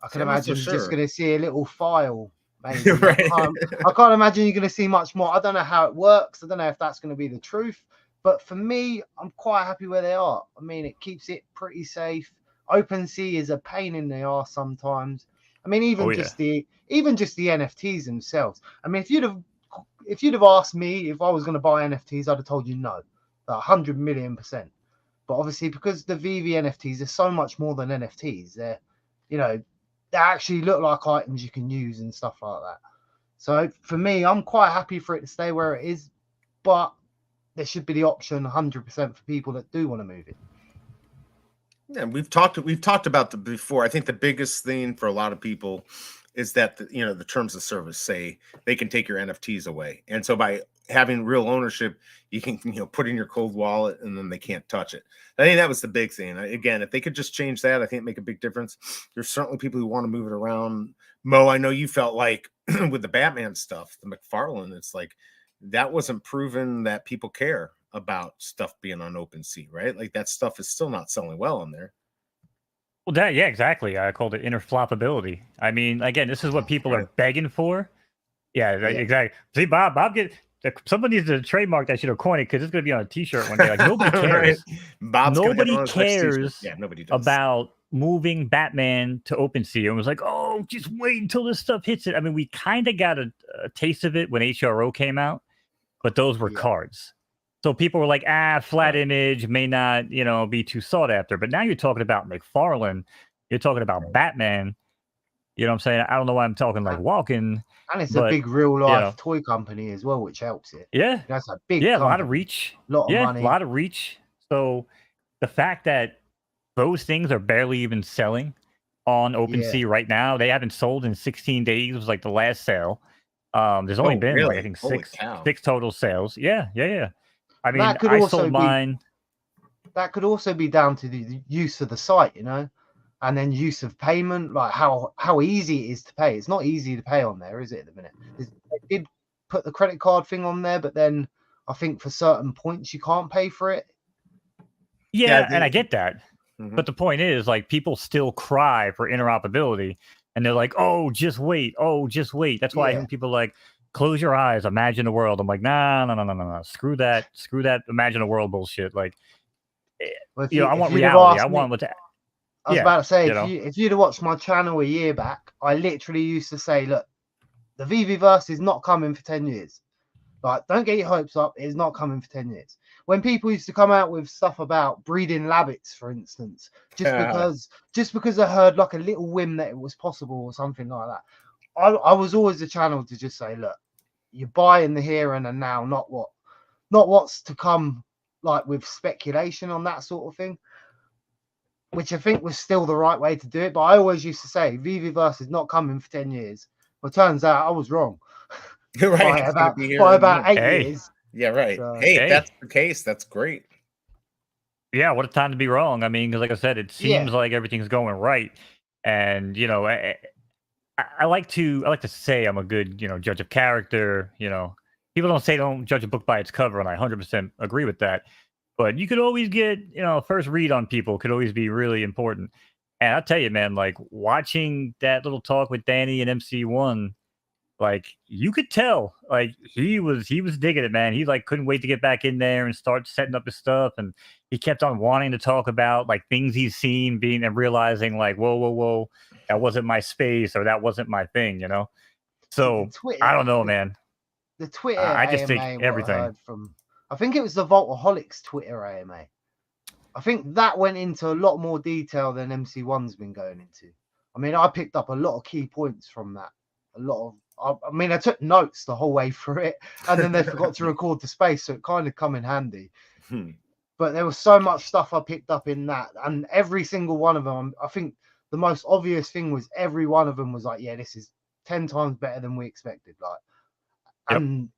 I can imagine just going to see a little file, maybe. I can't imagine you're going to see much more. I don't know how it works. I don't know if that's going to be the truth. But for me, I'm quite happy where they are. I mean, it keeps it pretty safe. OpenSea is a pain in the arse sometimes. I mean, even just the NFTs themselves. I mean, if you'd have asked me if I was going to buy NFTs, I'd have told you no, 100 million%. But obviously, because the Vivi NFTs are so much more than NFTs, they actually look like items you can use and stuff like that. So for me, I'm quite happy for it to stay where it is, but there should be the option 100% for people that do want to move it. Yeah, we've talked about the before. I think the biggest thing for a lot of people is that the terms of service say they can take your NFTs away, and so by having real ownership, you can put in your cold wallet, and then they can't touch it. I think that was the big thing. Again, if they could just change that, I think it'd make a big difference. There's certainly people who want to move it around. Mo, I know you felt like with the Batman stuff, the McFarlane, it's like that wasn't proven that people care about stuff being on OpenSea, right? Like that stuff is still not selling well on there. Well, yeah, exactly. I called it interfloppability. I mean, again, this is what people are begging for. Yeah, exactly. See, Bob someone needs to trademark that shit or coin it because it's going to be on a T-shirt one day. Like nobody cares. Nobody cares nobody does. about moving Batman to OpenSea. And was like, oh, just wait until this stuff hits it. I mean, we kind of got a taste of it when HRO came out, but those were cards. So people were like, flat image may not, be too sought after. But now you're talking about McFarlane. You're talking about Batman. You know what I'm saying? I don't know why I'm talking like walking. And it's a big real life toy company as well, which helps it. Yeah. That's a big company. A lot of reach. A lot of money. A lot of reach. So the fact that those things are barely even selling on OpenSea right now, they haven't sold in 16 days. It was like the last sale. There's only been like, I think six total sales. Yeah. I mean, I sold mine. That could also be down to the use of the site, and then use of payment, like how easy it is to pay. It's not easy to pay on there, is it, at the minute? They did put the credit card thing on there, but then I think for certain points you can't pay for it. Yeah, and I get that. Mm-hmm. But the point is, like, people still cry for interoperability, and they're like, oh, just wait. That's why I think people like, close your eyes, imagine the world. I'm like, no. Screw that imagine a world bullshit. Like, I want reality. I want what's. I was about to say, if you'd have watched my channel a year back, I literally used to say, look, the Viviverse is not coming for 10 years. Like, don't get your hopes up. It's not coming for 10 years. When people used to come out with stuff about breeding labbits, for instance, just because I heard like a little whim that it was possible or something like that, I was always the channel to just say, look, you're buying the here and the now, not what's to come, like with speculation on that sort of thing. which I think was still the right way to do it. But I always used to say Viviverse is not coming for 10 years. Well, turns out I was wrong. You're right. It's going to be here by in a about month. 8 years. Yeah, right. So, Hey, if that's the case, that's great. Yeah, what a time to be wrong. I mean, because like I said, it seems like everything's going right, and you know, I like to say I'm a good judge of character. You know, people don't judge a book by its cover, and I 100% agree with that. But you could always get first read on people could always be really important. And I'll tell you, man, like watching that little talk with Danny and MC1, like you could tell, like he was digging it, man. He like couldn't wait to get back in there and start setting up his stuff, and he kept on wanting to talk about like things he's seen, being and realizing like, whoa, that wasn't my space or that wasn't my thing, you know. So I don't know, man. The Twitter I just AMA, think everything. I heard from, I think it was the Vaultaholics Twitter AMA. I think that went into a lot more detail than MC1's been going into. I mean, I picked up a lot of key points from that. I mean, I took notes the whole way through it, and then they forgot to record the space, so it kind of come in handy. But there was so much stuff I picked up in that, and every single one of them, I think the most obvious thing was every one of them was like, yeah, this is 10 times better than we expected. Like,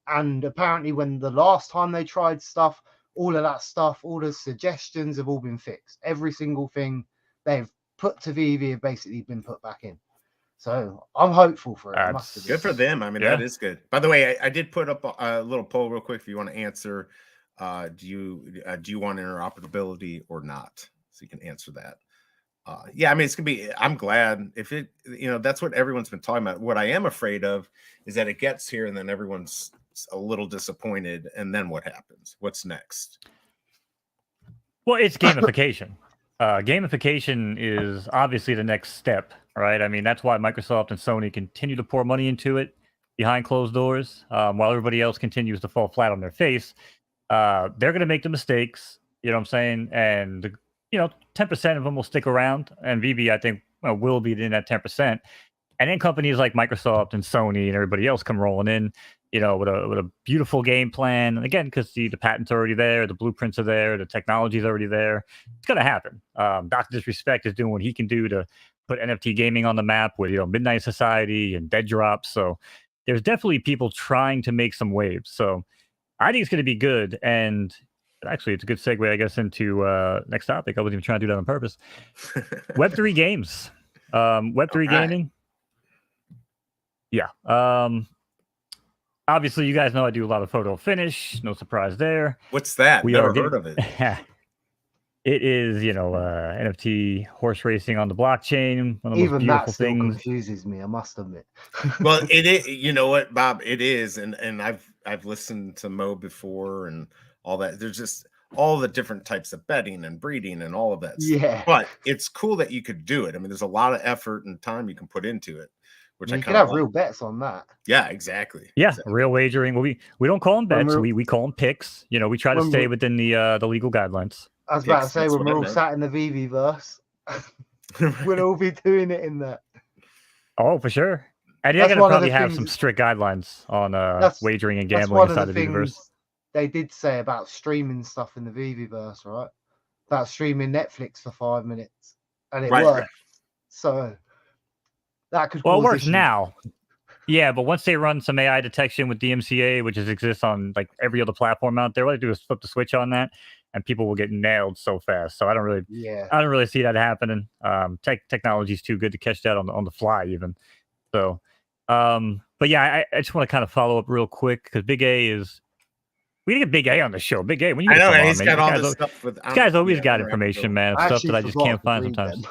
and apparently when the last time they tried stuff, all of that stuff, all the suggestions have all been fixed. Every single thing they've put to Vivi have basically been put back in. So I'm hopeful for it. Good for them. I mean, that is good. By the way, I did put up a little poll real quick if you want to answer. Do you want interoperability or not? So you can answer that. Yeah, I mean, it's gonna be. I'm glad if it. That's what everyone's been talking about. What I am afraid of is that it gets here and then everyone's a little disappointed, and then what happens? What's next? Well, it's gamification. Gamification is obviously the next step, right? I mean, that's why Microsoft and Sony continue to pour money into it behind closed doors, while everybody else continues to fall flat on their face. They're going to make the mistakes, you know what I'm saying? And, 10% of them will stick around. And Vivi, I think, will be in that 10%. And then companies like Microsoft and Sony and everybody else come rolling in, with a beautiful game plan. And again, because the patents are already there, the blueprints are there, the technology is already there. It's going to happen. Dr. Disrespect is doing what he can do to put NFT gaming on the map with, Midnight Society and Dead Drops. So there's definitely people trying to make some waves. So I think it's going to be good. And actually, it's a good segue, I guess, into next topic. I wasn't even trying to do that on purpose. Web3 games. Web3 gaming. Yeah. Obviously, you guys know I do a lot of photo finish. No surprise there. What's that? Never heard of it. It is, NFT horse racing on the blockchain. One of the Even most beautiful that still things. Confuses me, I must admit. Well, it is. You know what, Bob? It is, and I've listened to Mo before and all that. There's just all the different types of betting and breeding and all of that. Yeah. But it's cool that you could do it. I mean, there's a lot of effort and time you can put into it. Which you can have real bets on that. Yeah, exactly. Yeah, exactly. Real wagering. Well, we don't call them bets. We call them picks. We try to stay within the legal guidelines. I was about to say, when we're all sat in the Viviverse, we'll all be doing it in that. Oh, for sure. And you're going to probably have some strict guidelines on wagering and gambling inside the Viviverse. They did say about streaming stuff in the Viviverse, right? About streaming Netflix for 5 minutes. And it worked. Right. So that could it works now. Yeah, but once they run some AI detection with DMCA, which exists on like every other platform out there, what they do is flip the switch on that, and people will get nailed so fast. So I don't really see that happening. Technology is too good to catch that on the fly, even. So, but yeah, I just want to kind of follow up real quick because Big A is. We need a Big A on the show. Big A, when you I know, and he's got all this stuff with. This guy's always got information, man. Stuff that I just can't find sometimes.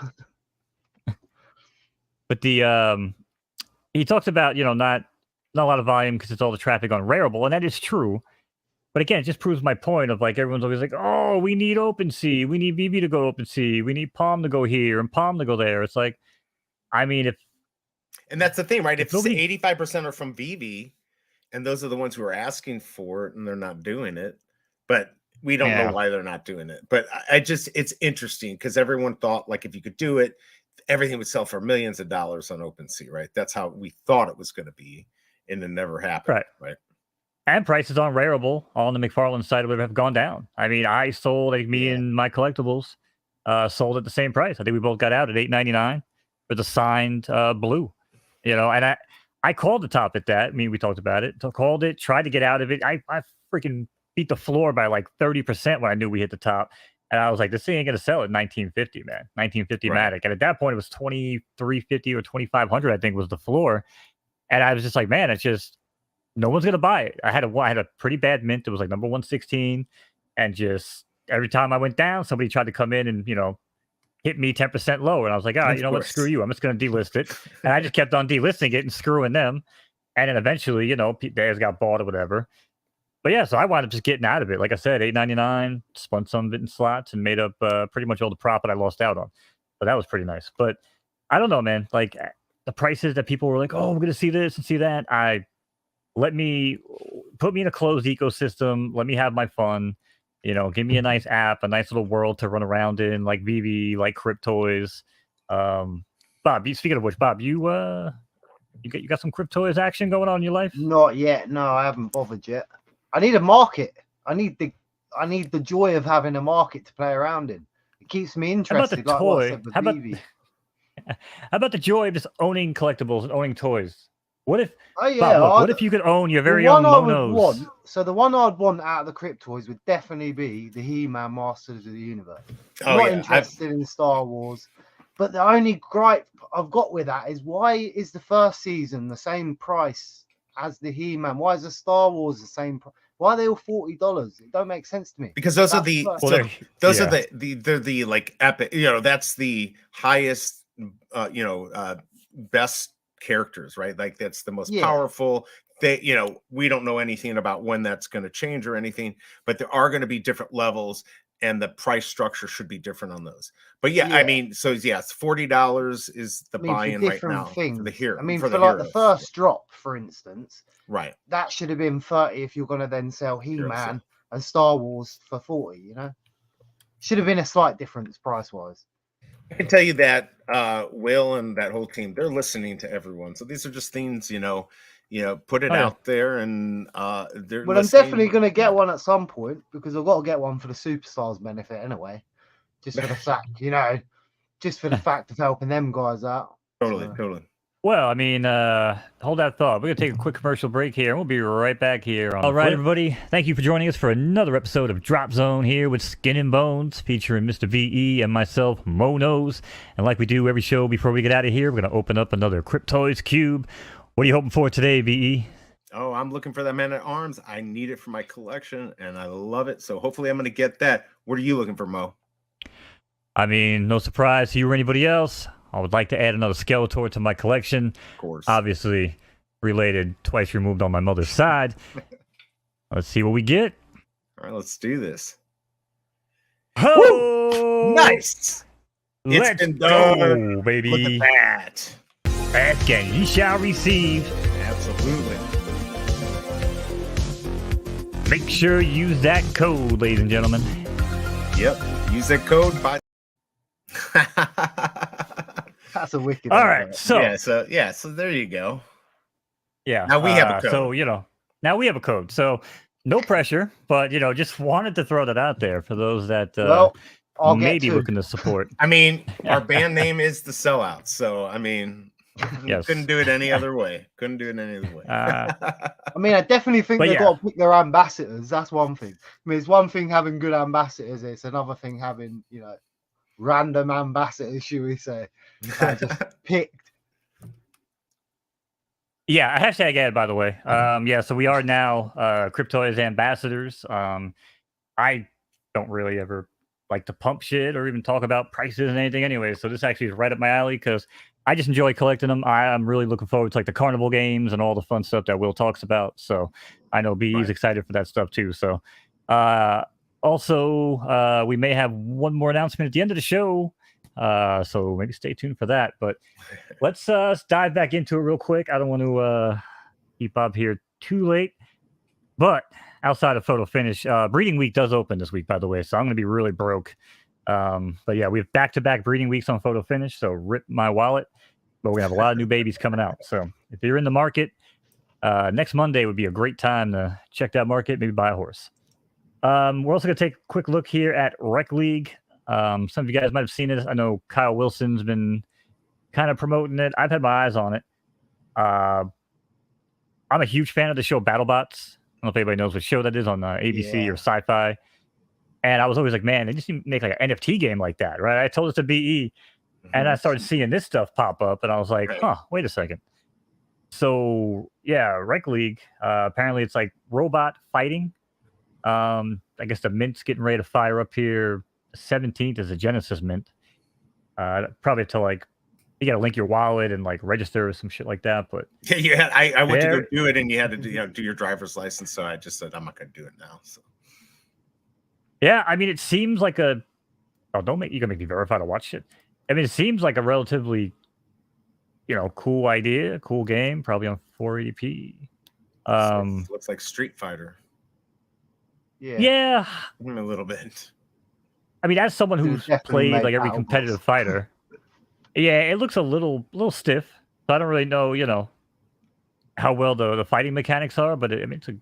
But he talks about not a lot of volume because it's all the traffic on Rarible, and that is true. But again, it just proves my point of like everyone's always like, oh, we need OpenSea, we need Vivi to go OpenSea, we need Palm to go here and Palm to go there. It's like, I mean, and that's the thing, right? If 85% are from Vivi, and those are the ones who are asking for it, and they're not doing it, but we don't know why they're not doing it. But it's interesting because everyone thought like if you could do it, everything would sell for millions of dollars on OpenSea, right? That's how we thought it was going to be, and it never happened, right? And prices on Rarible on the McFarlane side have gone down. I mean, I sold me and my collectibles sold at the same price. I think we both got out at $8.99 for the signed blue. You know, and I called the top at that. I mean, we talked about it. So called it, tried to get out of it. I freaking beat the floor by like 30% when I knew we hit the top. And I was like, this thing ain't gonna sell at 1950, man. 1950 Right. Matic. And at that point, it was 2350 or 2500, I think, was the floor. And I was just like, man, it's just no one's gonna buy it. I had a pretty bad mint. It was like number 116, and just every time I went down, somebody tried to come in and hit me 10% lower. And I was like, all right, Of what? Screw course. you. I'm just going to delist it. And I just kept on delisting it and screwing them. And then eventually, theirs got bought or whatever. But yeah, so I wound up just getting out of it. Like I said, $8.99, spun some of it in slots and made up pretty much all the profit I lost out on. So that was pretty nice. But I don't know, man. Like the prices that people were like, oh, we're going to see this and see that. Put me in a closed ecosystem. Let me have my fun. Give me a nice app, a nice little world to run around in, like Vivi, like Cryptoys. Bob, speaking of which, Bob, you got some Cryptoys action going on in your life? Not yet. No, I haven't bothered yet. I need a market. I need the joy of having a market to play around in. It keeps me interested. How about the toy? Like what I said with Vivi. How about the joy of just owning collectibles and owning toys? What if? Oh yeah. Bob, what if you could own your very own Monos? So the one I'd want out of the Cryptoys would definitely be the He-Man Masters of the Universe. Oh, I'm not yeah. interested in Star Wars, but the only gripe I've got with that is why is the first season the same price as the He-Man? Why is the Star Wars the same price? Why are they all $40? It don't make sense to me. Because those are the they're the like epic. That's the highest. Best characters, right? Like that's the most powerful. We don't know anything about when that's going to change or anything, but there are going to be different levels, and the price structure should be different on those. But I mean, so yes, $40 is the buy-in right now for the hero. I mean, for like heroes. the first drop, for instance, right? That should have been 30 if you're going to then sell He-Man and Star Wars for 40. Should have been a slight difference price-wise. I can tell you that Will and that whole team, they're listening to everyone. So these are just things, put it out there, and they're. Well, I'm definitely going to get one at some point because I've got to get one for the Superstars benefit anyway, just for the fact, just for the fact of helping them guys out. Totally. Well, I mean, hold that thought. We're going to take a quick commercial break here, and we'll be right back here. All right, everybody. Thank you for joining us for another episode of Drop Zone here with Skin and Bones, featuring Mr. VE and myself, Monos. And like we do every show before we get out of here, we're going to open up another Cryptoys Cube. What are you hoping for today, VE? Oh, I'm looking for that Man-at-Arms. I need it for my collection, and I love it. So hopefully I'm going to get that. What are you looking for, Mo? I mean, no surprise to you or anybody else. I would like to add another Skeletor to my collection. Of course. Obviously related, twice removed on my mother's side. Let's see what we get. All right, let's do this. Oh, nice. Let's been done. Go, baby. Look at that. Ask and ye shall receive. Absolutely. Make sure you use that code, ladies and gentlemen. Yep. Use that code. That's a wicked. All right. So there you go. Yeah. Now we have a code. So, now we have a code. So no pressure, but, just wanted to throw that out there for those that may be looking to support. I mean, our band name is The Sellouts. So, I mean, couldn't do it any other way. I mean, I definitely think they've got to pick their ambassadors. That's one thing. I mean, it's one thing having good ambassadors. It's another thing having, random ambassadors, should we say. I just picked. Yeah, hashtag ad, by the way. So we are now Cryptoys ambassadors. I don't really ever like to pump shit or even talk about prices and anything anyway. So this actually is right up my alley because I just enjoy collecting them. I'm really looking forward to like the carnival games and all the fun stuff that Will talks about. So I know BE's excited for that stuff too. So also, we may have one more announcement at the end of the show. So maybe stay tuned for that. But let's dive back into it real quick. I don't want to keep Bob here too late. But outside of photo finish, breeding week does open this week, by the way. So I'm going to be really broke. But yeah, we have back-to-back breeding weeks on photo finish. So rip my wallet. But we have a lot of new babies coming out. So if you're in the market, next Monday would be a great time to check that market, maybe buy a horse. We're also going to take a quick look here at Rec League. Some of you guys might have seen it. I know Kyle Wilson's been kind of promoting it. I've had my eyes on it. I'm a huge fan of the show BattleBots. I don't know if anybody knows what show that is on ABC or Sci-Fi. And I was always like, man, they just need to make like an NFT game like that, right? I told it to BE, and I started seeing this stuff pop up, and I was like, huh, wait a second. So yeah, Rec League. Apparently, it's like robot fighting. I guess the mint's getting ready to fire up here. 17th is a Genesis mint. Probably to like you got to link your wallet and like register or some shit like that. But yeah, you had, I went to go do it, and you had to do your driver's license. So I just said I'm not going to do it now. So yeah, I mean, it seems like a. Oh, don't make you gonna make me verify to watch it. I mean, it seems like a relatively, cool idea, cool game, probably on 480p. Looks like Street Fighter. Yeah, a little bit. I mean, as someone who's played like every competitive fighter, yeah, it looks a little stiff. So I don't really know, how well the fighting mechanics are, but I mean, it's a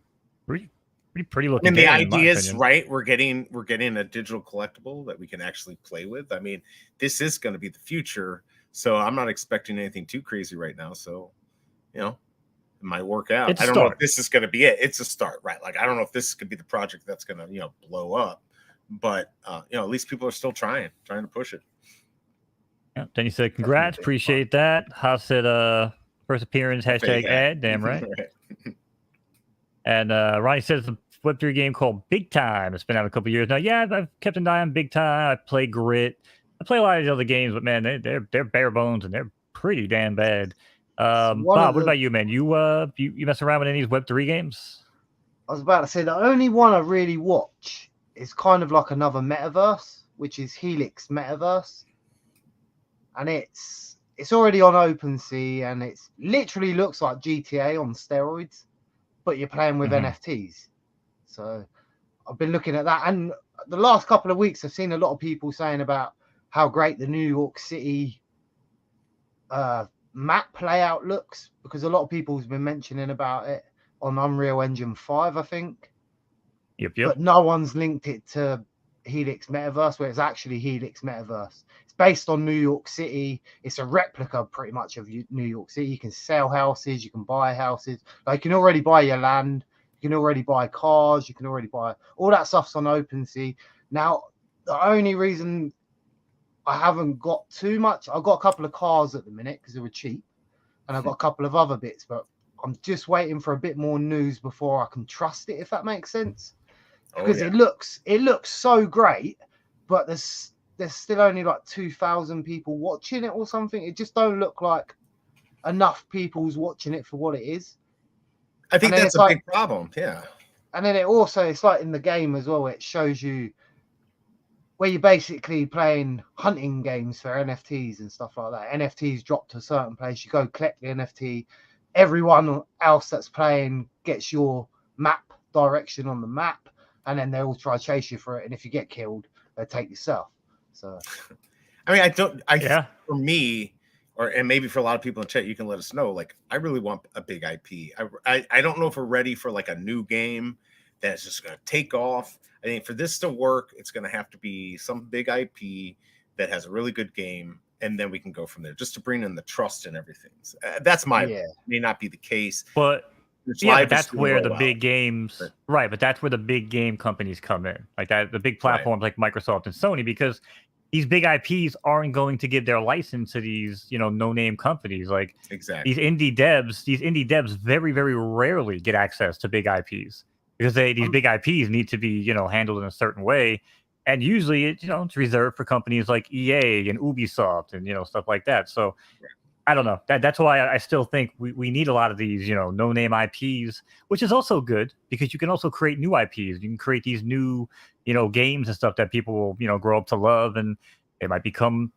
pretty looking. I mean, the idea is right. We're getting a digital collectible that we can actually play with. I mean, this is going to be the future. So I'm not expecting anything too crazy right now. So, it might work out. I don't know if this is going to be it. It's a start, right? Like, I don't know if this could be the project that's going to, blow up. But, at least people are still trying to push it. Yeah. Then you said, congrats. Appreciate that. Haas said, first appearance, hashtag ad. Damn right. And Ronnie says the Web3 game called Big Time. It's been out a couple years now. Yeah, I've kept an eye on Big Time. I play Grit. I play a lot of these other games, but man, they're bare bones and they're pretty damn bad. Bob, what about you, man? You mess around with any of these Web3 games? I was about to say the only one I really watch is kind of like another metaverse, which is Helix Metaverse, and it's already on OpenSea, and it's literally looks like GTA on steroids, but you're playing with NFTs. So I've been looking at that, and the last couple of weeks I've seen a lot of people saying about how great the New York City map layout looks, because a lot of people have been mentioning about it on Unreal Engine 5, I think. Yep. But no one's linked it to Helix Metaverse, where it's actually Helix Metaverse. It's based on New York City. It's a replica pretty much of New York City. You can sell houses, you can buy houses. Like, you can already buy your land, you can already buy cars, you can already buy all that stuff's on OpenSea. Now, the only reason I haven't got too much, I've got a couple of cars at the minute because they were cheap, and I've got a couple of other bits, but I'm just waiting for a bit more news before I can trust it, if that makes sense. Because it looks so great, but there's still only like 2,000 people watching it or something. It just don't look like enough people's watching it for what it is. I think that's a big problem. Yeah. And then it's like in the game as well. It shows you where you're basically playing hunting games for NFTs and stuff like that. NFTs drop to a certain place. You go collect the NFT. Everyone else that's playing gets your map direction on the map, and then they all try to chase you for it. And if you get killed, they take yourself. So, I mean, for me, and maybe for a lot of people in chat, you can let us know. Like, I really want a big IP. I don't know if we're ready for like a new game that's just going to take off. I think for this to work, it's going to have to be some big IP that has a really good game, and then we can go from there, just to bring in the trust and everything. So, that's may not be the case, but that's where the big games, right? But that's where the big game companies come in, like that, the big platforms like Microsoft and Sony, because these big IPs aren't going to give their license to these, no-name companies. Like these indie devs very, very rarely get access to big IPs, because these big IPs need to be, handled in a certain way. And usually it's reserved for companies like EA and Ubisoft and, stuff like that. So I don't know. That's why I still think we need a lot of these, no-name IPs, which is also good, because you can also create new IPs. You can create these new, games and stuff that people will, grow up to love, and they might become,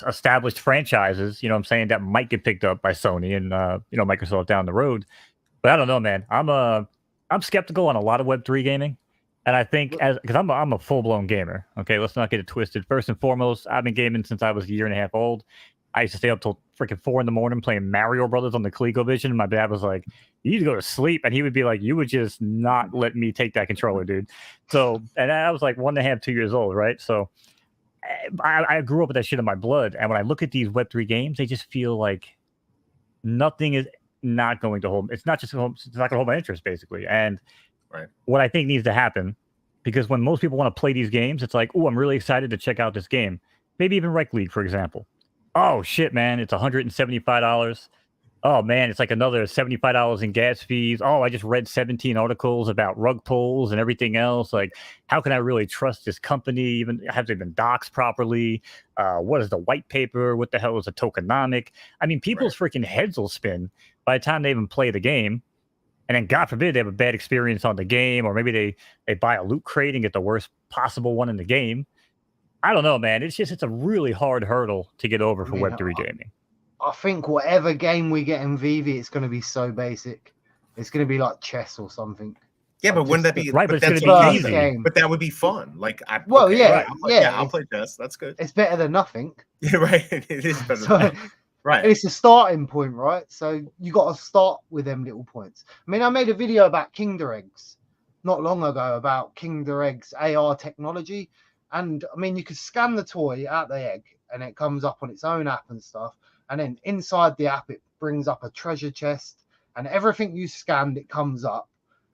established franchises, what I'm saying, that might get picked up by Sony and, Microsoft down the road. But I don't know, man. I'm skeptical on a lot of Web3 gaming. And I think because I'm a full-blown gamer. Okay, let's not get it twisted. First and foremost, I've been gaming since I was a year and a half old. I used to stay up till freaking 4 a.m. playing Mario Brothers on the ColecoVision. My dad was like, "You need to go to sleep," and he would be like, "You would just not let me take that controller, dude." So, and I was like 1.5, 2 years old, right? So, I grew up with that shit in my blood, and when I look at these Web3 games, they just feel like nothing is not going to hold. It's not just it's not going to hold my interest, basically. And what I think needs to happen, because when most people want to play these games, it's like, oh, I'm really excited to check out this game. Maybe even Rec League, for example. Oh shit, man, it's $175. Oh man, it's like another $75 in gas fees. Oh, I just read 17 articles about rug pulls and everything else. Like, how can I really trust this company? Even have they been doxed properly? What is the white paper? What the hell is a tokenomic? I mean, people's freaking heads will spin by the time they even play the game. And then, God forbid, they have a bad experience on the game, or maybe they buy a loot crate and get the worst possible one in the game. I don't know, man. It's a really hard hurdle to get over for Web3 gaming. I think whatever game we get in Vivi, it's going to be so basic. It's going to be like chess or something. Yeah, but wouldn't that be right? But it's going to be easy. game. But that would be fun. Like, I'll play chess. That's good. It's better than nothing. Yeah, right. It is better than nothing. Right. And it's a starting point, right? So you got to start with them little points. I mean, I made a video about Kinder Eggs not long ago about Kinder Eggs AR technology. And I mean, you could scan the toy out the egg and it comes up on its own app and stuff. And then inside the app, it brings up a treasure chest, and everything you scanned, it comes up.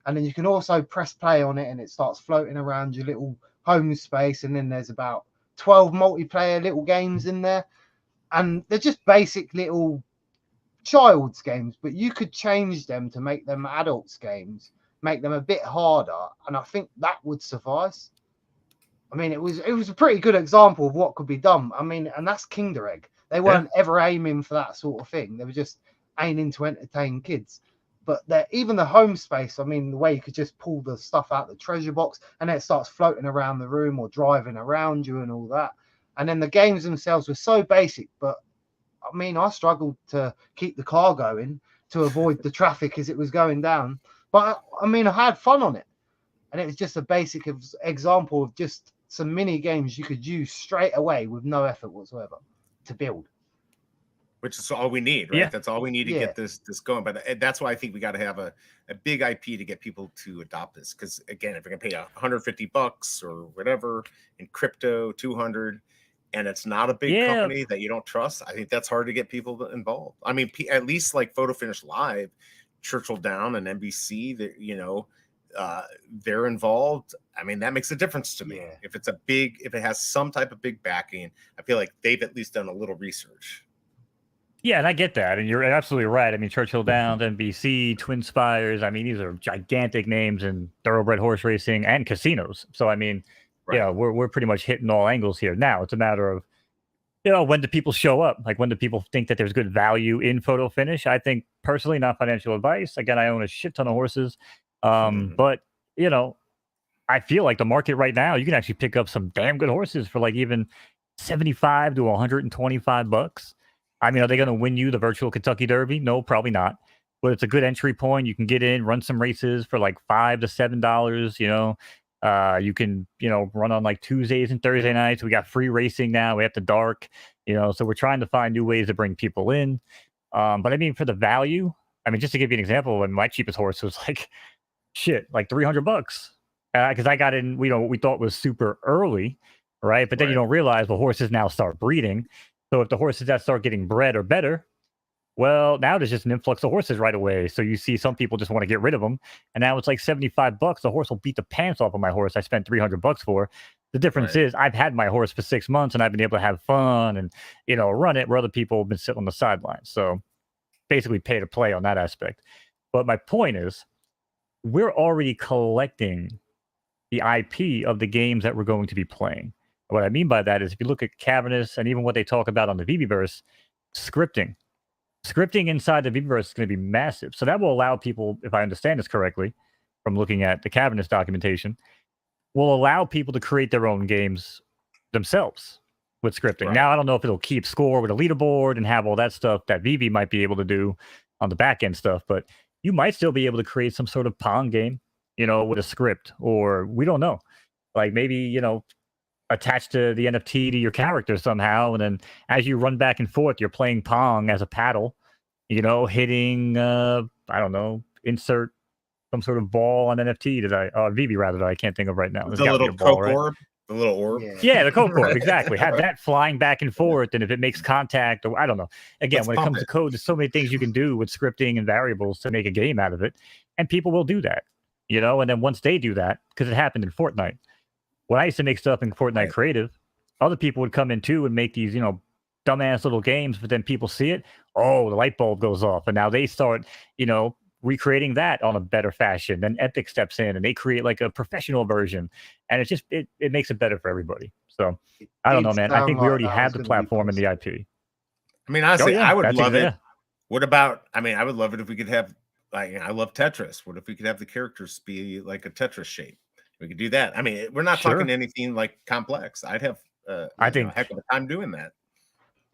And then you can also press play on it and it starts floating around your little home space. And then there's about 12 multiplayer little games in there. And they're just basic little child's games, but you could change them to make them adults games, make them a bit harder. And I think that would suffice. I mean, it was a pretty good example of what could be done. I mean, and that's Kinder Egg. They weren't ever aiming for that sort of thing. They were just aiming to entertain kids. But even the home space, I mean, the way you could just pull the stuff out the treasure box and then it starts floating around the room or driving around you and all that. And then the games themselves were so basic. But, I mean, I struggled to keep the car going to avoid the traffic as it was going down. But, I mean, I had fun on it. And it was just a basic example of just some mini games you could use straight away with no effort whatsoever to build, which is all we need, right? That's all we need to get this going. But that's why I think we got to have a big IP to get people to adopt this. Because again, if you're gonna pay $150 or whatever in crypto, 200, and it's not a big company that you don't trust, I think that's hard to get people involved. I mean, at least like Photo Finish Live, Churchill Down, and NBC, that they're involved. I mean, that makes a difference to me. If it has some type of big backing, I feel like they've at least done a little research. Yeah, and I get that, and you're absolutely right. I mean, Churchill Downs, NBC, Twin Spires. I mean, these are gigantic names in thoroughbred horse racing and casinos. So, I mean, we're pretty much hitting all angles here. Now it's a matter of, when do people show up? Like, when do people think that there's good value in photo finish? I think personally, not financial advice. Again, I own a shit ton of horses, but I feel like the market right now, you can actually pick up some damn good horses for like even $75 to $125. I mean, are they going to win you the virtual Kentucky Derby? No, probably not. But it's a good entry point. You can get in, run some races for like $5 to $7. You can, run on like Tuesdays and Thursday nights. We got free racing now. We have the dark, so we're trying to find new ways to bring people in. But I mean, for the value, I mean, just to give you an example, when my cheapest horse was like $300. Because I got in, what we thought was super early, right? But then you don't realize the horses now start breeding. So if the horses that start getting bred are better, well, now there's just an influx of horses right away. So you see some people just want to get rid of them. And now it's like $75. The horse will beat the pants off of my horse I spent $300 for. The difference is I've had my horse for 6 months and I've been able to have fun and, run it where other people have been sitting on the sidelines. So basically pay to play on that aspect. But my point is, we're already collecting the IP of the games that we're going to be playing. What I mean by that is if you look at Cavernous and even what they talk about on the Viviverse, scripting inside the Viviverse is going to be massive. So that will allow people, if I understand this correctly, from looking at the Cavernous documentation, will allow people to create their own games themselves with scripting. Now, I don't know if it'll keep score with a leaderboard and have all that stuff that Vivi might be able to do on the back end stuff, but you might still be able to create some sort of Pong game, with a script, or we don't know. Like maybe, attached to the NFT to your character somehow, and then as you run back and forth, you're playing Pong as a paddle, hitting, I don't know, insert some sort of ball on NFT Vivi rather, that I can't think of right now. The little Coke orb. The little orb. Yeah, the code orb, exactly. Have that flying back and forth, and if it makes contact, or I don't know. Again, Let's when it pump comes to code, there's so many things you can do with scripting and variables to make a game out of it, and people will do that, you know. And then once they do that, because it happened in Fortnite, when I used to make stuff in Fortnite Right. Creative, other people would come in too and make these, you know, dumbass little games, but then people see it, oh, the light bulb goes off, and now they start, you know, recreating that on a better fashion. Then Epic steps in and they create like a professional version, and it just it makes it better for everybody. So I don't know, man. I think we already have the platform and the IP. I mean, honestly, I would love it. Yeah. What about? I mean, I would love it if we could have, like, I love Tetris. What if we could have the characters be like a Tetris shape? We could do that. I mean, we're not talking anything like complex. I'd have I think a heck of a time doing that.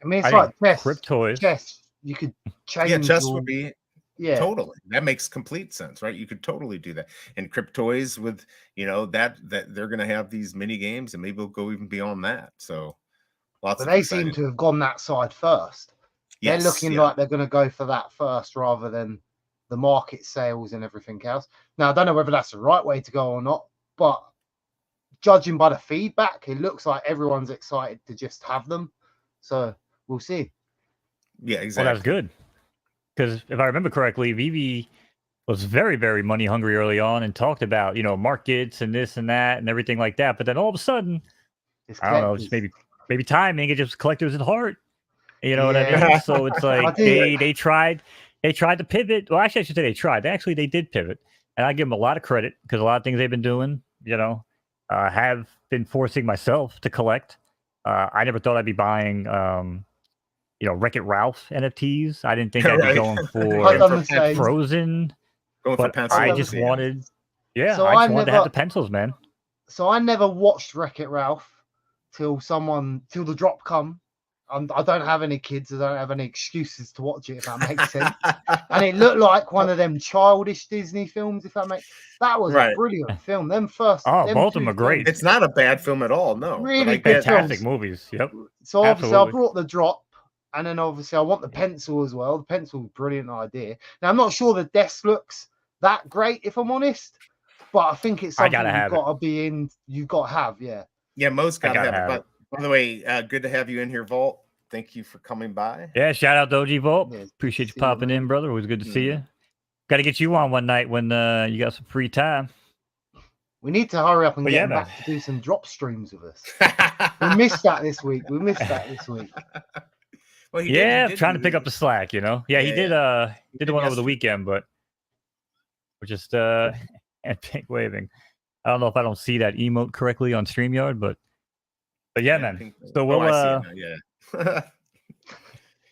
I mean, it's like chess. Cryptoids. Chess. You could change. Yeah, chess would be. Yeah, totally. That makes complete sense, right? You could totally do that. And Cryptoids with, you know, that they're going to have these mini games, and maybe we'll go even beyond that. So lots. But they seem to have gone that side first. Yes, they're looking like they're going to go for that first rather than the market sales and everything else. Now, I don't know whether that's the right way to go or not, but judging by the feedback, it looks like everyone's excited to just have them. So we'll see. Yeah, exactly. Well, that's good. Because if I remember correctly, Vivi was very, very money hungry early on and talked about, you know, markets and this and that and everything like that. But then all of a sudden, I don't know, just maybe timing, it just collectors at heart. You know what I mean? So it's like they tried to pivot. Well, actually, I should say they tried. They did pivot. And I give them a lot of credit because a lot of things they've been doing, you know, have been forcing myself to collect. I never thought I'd be buying you know, Wreck-It Ralph NFTs. I didn't think I'd be going for Frozen. But I just wanted, I just wanted to have the pencils, man. So I never watched Wreck-It Ralph till the drop come. I don't have any kids. I don't have any excuses to watch it, if that makes sense. And it looked like one of them childish Disney films, if that was a brilliant film. Them first. Oh, both of them are great. It's not a bad film at all. No, really good fantastic movies. Yep. So obviously I brought the drop. And then obviously I want the pencil as well. The pencil's a brilliant idea. Now I'm not sure the desk looks that great, if I'm honest, but I think it's something you've got to be in. You've got to have, yeah. Most got to have it. But by the way, good to have you in here, Vault. Thank you for coming by. Yeah, shout out to OG Vault. Yeah, appreciate you popping in, brother. Always good to see you. Got to get you on one night when you got some free time. We need to hurry up and get back to do some drop streams with us. We missed that this week. Well, trying to pick up the slack, you know. Yeah, he did the one over the weekend, but we're just and pink waving. I don't know if I don't see that emote correctly on StreamYard, but yeah, man. So we'll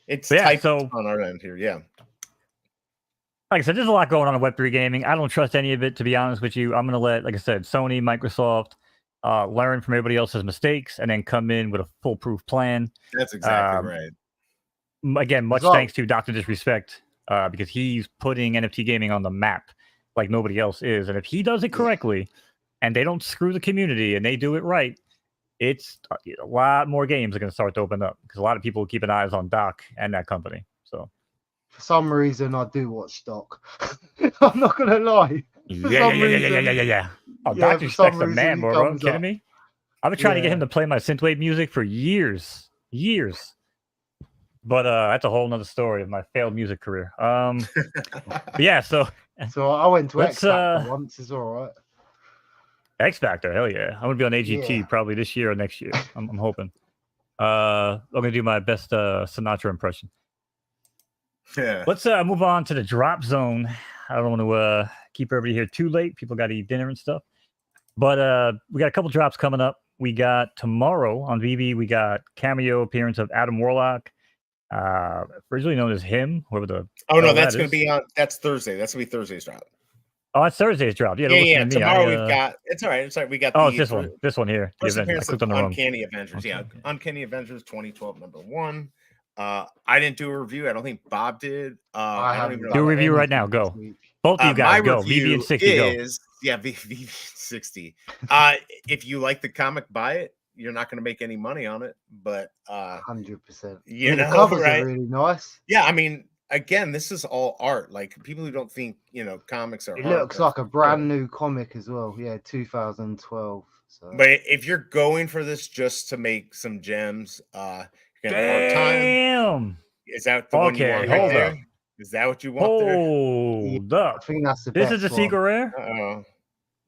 it's typed on our end here, yeah. Like I said, there's a lot going on in Web3 gaming. I don't trust any of it, to be honest with you. I'm gonna let, like I said, Sony, Microsoft learn from everybody else's mistakes and then come in with a foolproof plan. That's exactly right. Again, much thanks to Dr. Disrespect because he's putting NFT gaming on the map like nobody else is. And if he does it correctly and they don't screw the community and they do it right, it's a lot more games are going to start to open up because a lot of people keep an eyes on Doc and that company. So for some reason, I do watch Doc. I'm not going to lie. Yeah. Oh, Dr. Disrespect's a man, bro. Are you kidding me? I've been trying to get him to play my synthwave music for years. But that's a whole nother story of my failed music career. Yeah, so I went to X Factor once. It's all right. X Factor, hell yeah! I'm gonna be on AGT probably this year or next year. I'm hoping. I'm gonna do my best Sinatra impression. Yeah. Let's move on to the drop zone. I don't want to keep everybody here too late. People got to eat dinner and stuff. But we got a couple drops coming up. We got tomorrow on Vivi. We got cameo appearance of Adam Warlock. Originally known as him, whoever the that's gonna be on. That's Thursday. That's gonna be Thursday's drop. Oh, it's Thursday's drop. Yeah. Tomorrow we've got. It's all right. It's all right. We got. Oh, it's this one here. I clicked on the Uncanny Avengers. Yeah, Uncanny Avengers 2012 #1. I didn't do a review. I don't think Bob did. I don't even do a review right now. Go. Both of you guys go. VV and 60 go. Yeah, VV 60. If you like the comic, buy it. You're not going to make any money on it, but 100%. You know, the covers are really nice. Yeah, I mean, again, this is all art. Like people who don't think comics are It art. looks like a brand new comic as well. Yeah, 2012. So But if you're going for this just to make some gems, you're gonna have a hard time. Damn. Is that the one you Okay, want right hold there? up. Is that what you want there? Hold I up. think that's the This best is a one. secret rare? Uh-oh.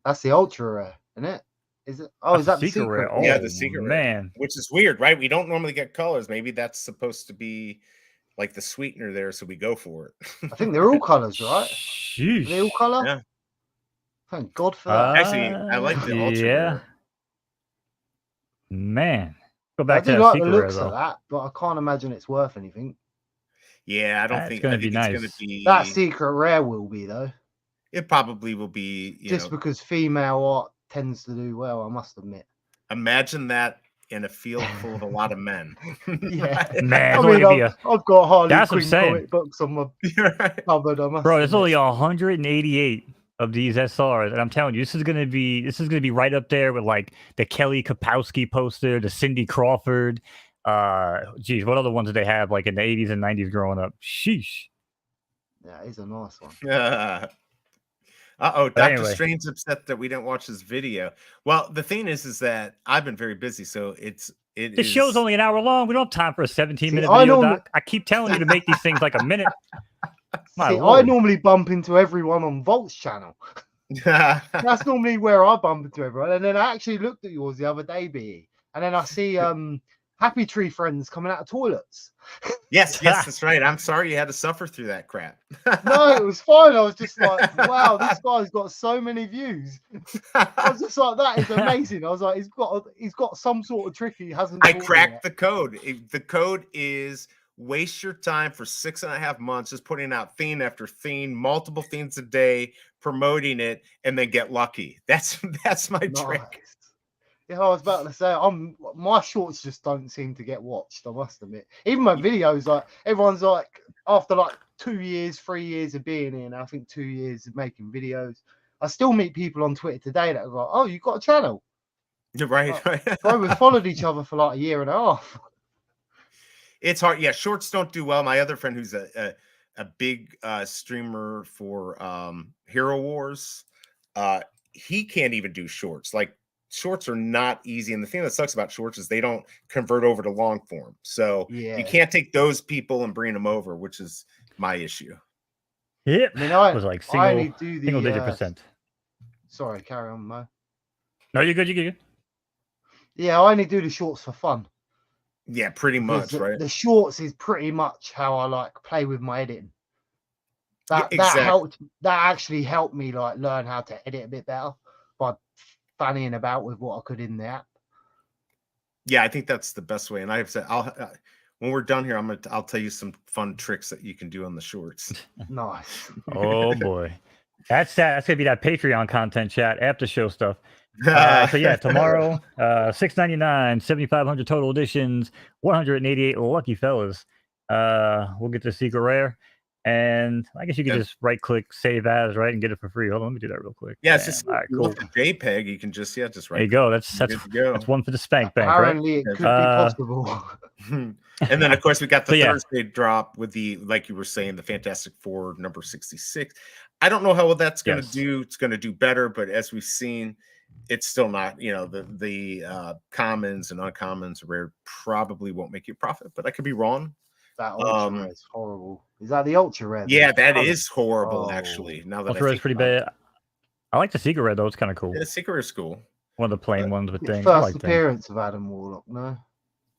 That's the ultra rare, isn't it? Is it? Oh, is that the secret rare? rare? Yeah, Oh, the secret rare. man. Which is weird, right? We don't normally get colors. Maybe that's supposed to be like the sweetener there, so we go for it. I think they're all colors, right? Sheesh. Are they all color? Yeah. Thank God for that. Actually, I like the ultra rare. Man. Go I back to do that like the secret rare, looks of though. that, but I can't imagine it's worth anything. Yeah, I don't That's think gonna I be think it's nice. gonna be That secret rare will be though, it probably will be, just because female art tends to do well. I must admit. imagine that in a field full of a lot of men. Yeah, Man, I it's only mean, gonna be I've got Harley That's what I'm Quinn saying. comic books on my Right. cupboard. I must Bro, there's admit. only 188 of these SRs, and I'm telling you, this is gonna be right up there with like the Kelly Kapowski poster, the Cindy Crawford. Geez, what other ones did they have like in the 80s and 90s growing up? Sheesh. Yeah, he's a nice one. Uh-oh, But Dr. anyway. Strange's upset that we didn't watch this video. Well, the thing is that I've been very busy, so This show's only an hour long. We don't have time for a 17-minute I video, normally- Doc. I keep telling you to make these things like a minute. My See, I lord. normally bump into everyone on Volt's channel. That's normally where I bump into everyone. And then I actually looked at yours the other day, B, and then I see Happy Tree friends coming out of toilets. yes, that's right. I'm sorry you had to suffer through that crap. No, it was fine. I was just like, wow, this guy's got so many views. I was just like, that is amazing. I was like, he's got some sort of trick he hasn't. I taught me cracked yet. the code. The code is waste your time for 6.5 months just putting out theme after theme, multiple themes a day, promoting it, and then get lucky. That's my trick. Nice. Yeah, I was about to say, my shorts just don't seem to get watched. I must admit, even my videos, like everyone's like, after like 2 years, 3 years of being here, now I think 2 years of making videos, I still meet people on Twitter today that are like, "Oh, you've got a channel." You're right. Bro, we've followed each other for like a year and a half. It's hard. Yeah, shorts don't do well. My other friend, who's a big streamer for Hero Wars, he can't even do shorts. Like shorts are not easy, and the thing that sucks about shorts is they don't convert over to long form. So you can't take those people and bring them over, which is my issue. Yep. I mean, I was like I only do the single digit percent. Sorry, carry on, Mo. No, you're good. You're good. Yeah, I only do the shorts for fun. Yeah, pretty much, right? The shorts is pretty much how I like play with my editing. That actually helped me like learn how to edit a bit better by fannying about with what I could in the app. Yeah, I think that's the best way. And I've said when we're done here, I'll tell you some fun tricks that you can do on the shorts. Nice. Oh boy, that's gonna be that Patreon content, chat, after show stuff. So yeah, tomorrow, $6.99, 7,500 total editions, 188 lucky fellas. We'll get the secret rare, and I guess you can just right click save as, right, and get it for free. Hold on, let me do that real quick. Yeah, it's just all right, cool. With the JPEG, you can just right. There you go. That's one for the spank bank. Apparently, right? it could be possible. And then, of course, we got the Thursday drop with the, like you were saying, the Fantastic Four number 66. I don't know how well that's going to do. It's going to do better, but as we've seen, it's still not. The commons and uncommons rare probably won't make you profit, but I could be wrong. That ultra rare is horrible. Is that the ultra rare? Yeah, that is horrible. Actually, now that ultra rare is pretty bad. I like the secret rare though; it's kind of cool. Yeah, the secret rare is cool. One of the plain ones with things. First appearance of Adam Warlock, no.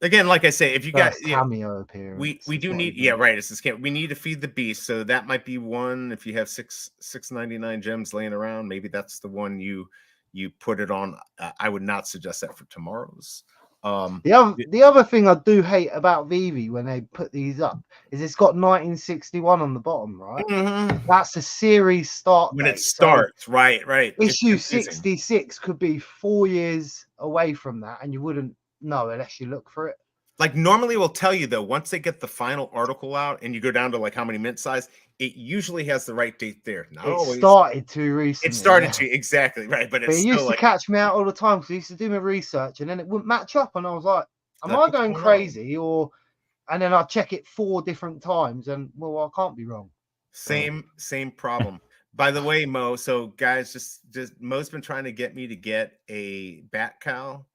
Again, like I say, if you got cameo appearance, we do need right. It's this we need to feed the beast, so that might be one. If you have $6.99 gems laying around, maybe that's the one you put it on. I would not suggest that for tomorrow's. The other thing I do hate about Vivi when they put these up is it's got 1961 on the bottom, right? Mm-hmm. That's a series start when date, it starts, so right. Issue 66 could be 4 years away from that, and you wouldn't know unless you look for it. Like normally we'll tell you though, once they get the final article out and you go down to like how many mint size, it usually has the right date there. Not always. Started to recently. It started to, exactly, right. But it used to catch me out all the time because I used to do my research and then it wouldn't match up. And I was like, am I going crazy? and then I check it 4 different times, and well, I can't be wrong. Same problem. By the way, Mo, so guys, just Mo's been trying to get me to get a bat cow,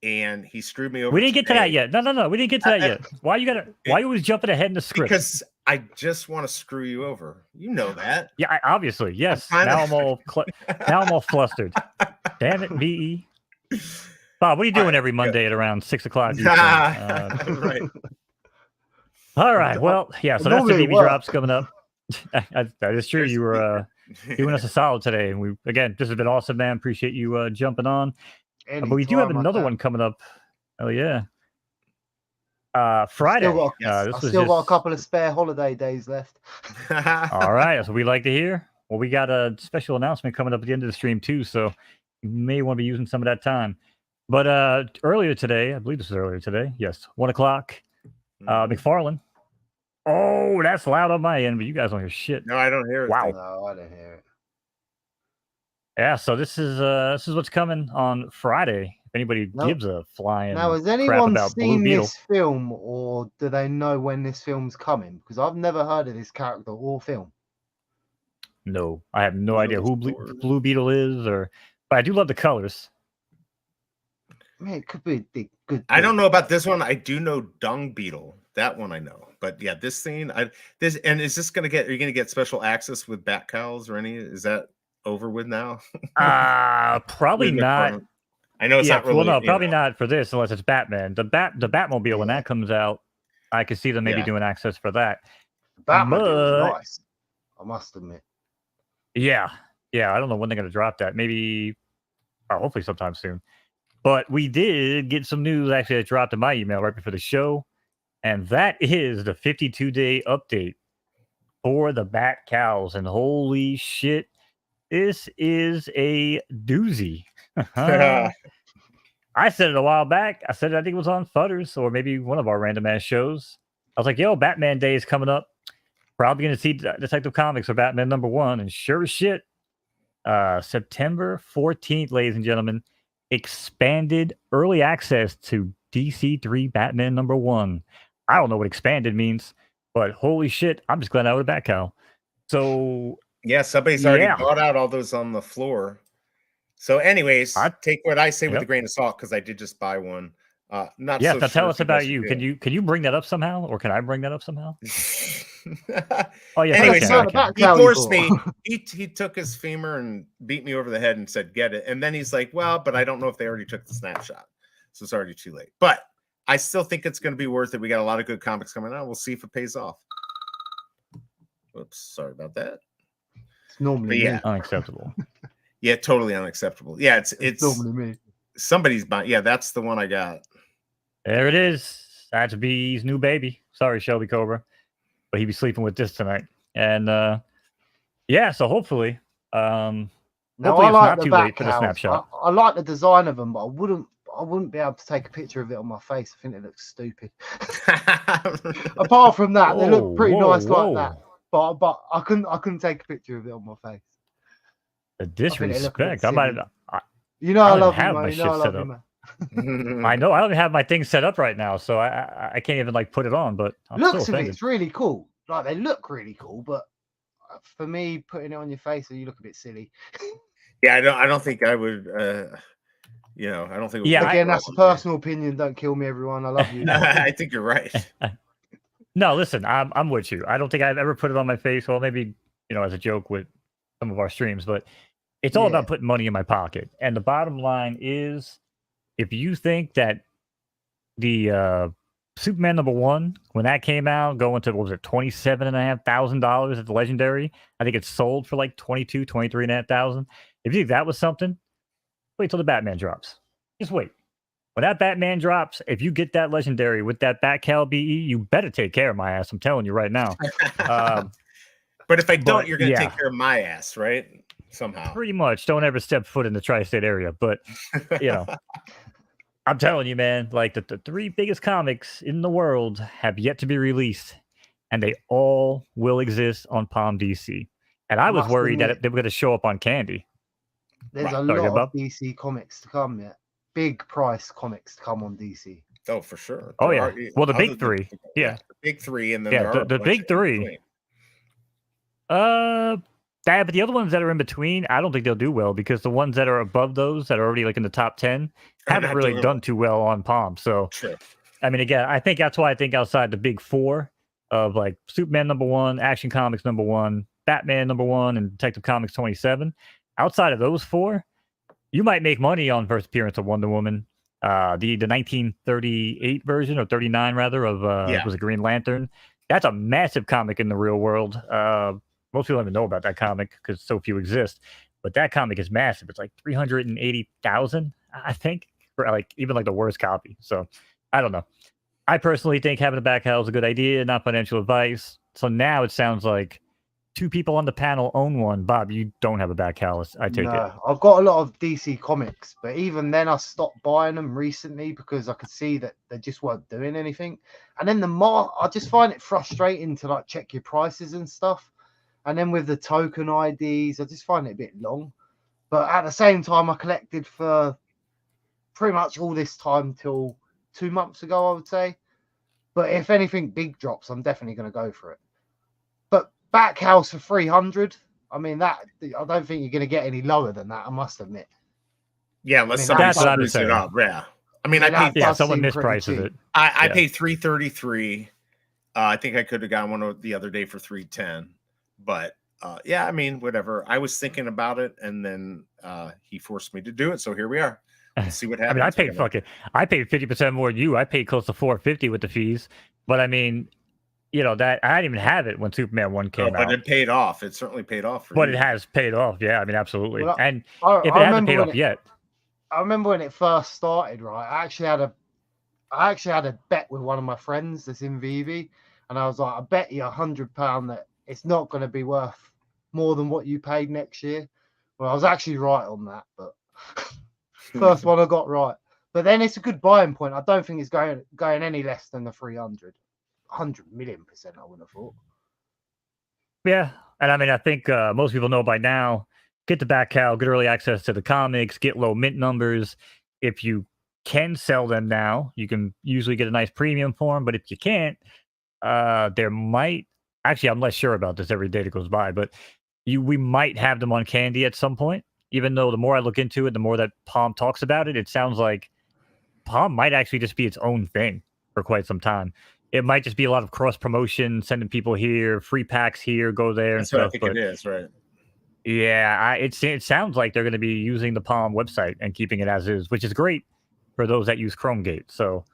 and he screwed me over. We didn't get to that today. yet. No, we didn't get to that yet. Why you always jumping ahead in the script? Because I just want to screw you over. You know that. Yeah, obviously, yes. Now I'm all flustered. Damn it, VE. Bob, what are you doing every Monday at around 6 o'clock? Right. All right. Well, yeah. So that's the Vivi drops coming up. That is true. You were doing us a solid today, and we again, this has been awesome, man. Appreciate you jumping on. But we do have another one coming up. Oh yeah. Friday. I still got a couple of spare holiday days left. All right, that's what we like to hear. Well, we got a special announcement coming up at the end of the stream too, so you may want to be using some of that time. But earlier today, I believe this was earlier today. Yes, 1 o'clock. McFarlane. Oh, that's loud on my end, but you guys don't hear shit. No, I don't hear it. Wow. No, I don't hear it. Yeah, so this is what's coming on Friday. If anybody gives a flying now, has anyone seen this film, or do they know when this film's coming? Because I've never heard of this character or film. No, I have no idea who Blue Beetle is, but I do love the colors. I mean, it could be a good. I don't know about this one. I do know Dung Beetle. That one I know. But yeah, this scene, are you going to get special access with bat cows or any? Is that over with now? Probably not. I know it's not really. Well, no, probably not for this unless it's Batman. The Batmobile, when that comes out, I could see them maybe doing access for that. Batmobile is nice, I must admit. Yeah. I don't know when they're going to drop that. Maybe, hopefully sometime soon. But we did get some news actually that dropped in my email right before the show, and that is the 52-day update for the Bat Cows. And holy shit, this is a doozy. I said it a while back. I said it, I think it was on Fudders or maybe one of our random ass shows. I was like, yo, Batman Day is coming up. Probably going to see Detective Comics or Batman #1. And sure as shit, September 14th, ladies and gentlemen, expanded early access to DC3 Batman #1. I don't know what expanded means, but holy shit, I'm just glad I was a Batcow. So yeah, somebody's already bought out all those on the floor. So anyways, take what I say with a grain of salt, because I did just buy one. Now tell us about you. Can you bring that up somehow, or can I bring that up somehow? Oh yeah. Anyways, he forced me. He took his femur and beat me over the head and said, "Get it." And then he's like, "Well, but I don't know if they already took the snapshot, so it's already too late." But I still think it's going to be worth it. We got a lot of good comics coming out. We'll see if it pays off. Oops, sorry about that. It's normally unacceptable. Yeah, totally unacceptable. Yeah, it's normally me. Somebody's buying. Yeah, that's the one I got. There it is. That's B's new baby. Sorry, Shelby Cobra, but he'd be sleeping with this tonight. And so hopefully, now hopefully I like it's not the too late for the snapshot. I like the design of them, but I wouldn't be able to take a picture of it on my face. I think it looks stupid. Apart from that, they look pretty nice like that. But I couldn't take a picture of it on my face. The disrespect. I love you, man. I love you, man. I know I don't have my thing set up right now, so I can't even put it on. But looks of it's really cool. Like they look really cool, but for me, putting it on your face, you look a bit silly. Yeah, I don't think I would. I don't think. Again, that's a personal opinion. Don't kill me, everyone. I love you. I think you're right. No, listen, I'm with you. I don't think I've ever put it on my face. Well, maybe as a joke with some of our streams, but it's all about putting money in my pocket. And the bottom line is, if you think that the Superman #1, when that came out, going to, what was it, $27,500 at the Legendary, I think it sold for like $23,500. If you think that was something, wait till the Batman drops. Just wait. When that Batman drops, if you get that Legendary with that Batcal BE, you better take care of my ass. I'm telling you right now. But if I don't, you're going to take care of my ass, right? Somehow. Pretty much. Don't ever step foot in the tri-state area. But, I'm telling you, man, like the 3 biggest comics in the world have yet to be released, and they all will exist on Palm DC. And I was worried that they were going to show up on Candy. There's a lot of DC comics to come yet. Big price comics to come on DC. Oh, for sure. Oh There yeah. are Well, the other big than three. Yeah. the big three, and then Yeah. there are a The bunch big in three. between. That, but the other ones that are in between, I don't think they'll do well because the ones that are above those that are already like in the top 10 Are haven't not really doing done well. too well on Palm. So, True. I mean, again, I think that's why I think outside the big four of like Superman #1, Action Comics #1, Batman #1, and Detective Comics 27, outside of those four, you might make money on first appearance of Wonder Woman. The 1938 version or 39 rather of Yeah. was a Green Lantern. That's a massive comic in the real world. Most people don't even know about that comic because so few exist. But that comic is massive. It's like 380,000, I think, for like even like the worst copy. So I don't know. I personally think having a back hell is a good idea, not financial advice. So now it sounds like two people on the panel own one. Bob, you don't have a back hell. I take it. No, I've got a lot of DC comics, but even then I stopped buying them recently because I could see that they just weren't doing anything. And then I just find it frustrating to like check your prices and stuff. And then with the token IDs, I just find it a bit long. But at the same time, I collected for pretty much all this time till 2 months ago, I would say. But if anything big drops, I'm definitely going to go for it. But back house for 300. I mean, that I don't think you're going to get any lower than that. I must admit. Yeah, unless I mean, somebody that's what I'm screws it saying. up. Yeah. I mean, Yeah, I paid. that Yeah, does someone seem pretty misprices cheap. it. I Yeah. paid 333. I think I could have gotten one the other day for 310, but yeah, I mean, whatever. I was thinking about it, and then he forced me to do it. So here we are. We'll see what happens. I mean, I paid 50% more than you. I paid close to 450 with the fees. But I mean, you know, that I didn't even have it when Superman 1 came but out. it paid off. It certainly paid off for But you. it has paid off. Yeah, I mean, absolutely. Well, And I if it hasn't remember paid when off yet, I remember when it first started, right? I actually had a bet with one of my friends that's in Vivi, and I was like, I bet you £100 that it's not going to be worth more than what you paid next year. Well, I was actually right on that, but first one I got right. But then it's a good buying point. I don't think it's going any less than the 300. 100,000,000%, I wouldn't have thought. yeah. And I mean, I think most people know by now, get the back cow, get early access to the comics, get low mint numbers. If you can sell them now, you can usually get a nice premium for them. But if you can't, there might actually, I'm less sure about this every day that goes by, but we might have them on candy at some point. Even though the more I look into it, the more that Palm talks about it, it sounds like Palm might actually just be its own thing for quite some time. It might just be a lot of cross promotion, sending people here, free packs here, go there, and That's what I stuff. think But it is, right? yeah, it sounds like they're going to be using the Palm website and keeping it as is, which is great for those that use ChromeGate. So,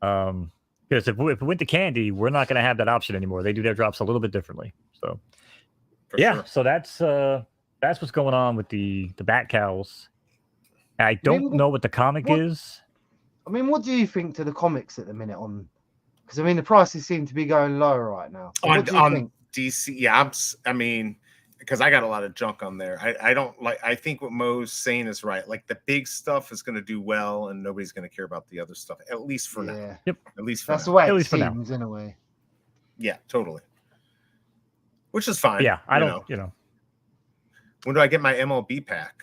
because if it went to Candy, we're not going to have that option anymore. They do their drops a little bit differently. So, For yeah, sure. so that's what's going on with the Bat Cows. I don't know what the comic is. I mean, what do you think to the comics at the minute on? Because I mean, the prices seem to be going low right now. What do you think? DC, yeah, I mean, because I got a lot of junk on there. I don't like. I think what Mo's saying is right. Like the big stuff is going to do well, and nobody's going to care about the other stuff. At least for now. Yep. At least for That's now. the way At it least for now. seems, in a way. Yeah, totally. Which is fine. Yeah, I don't. You know. When do I get my MLB pack?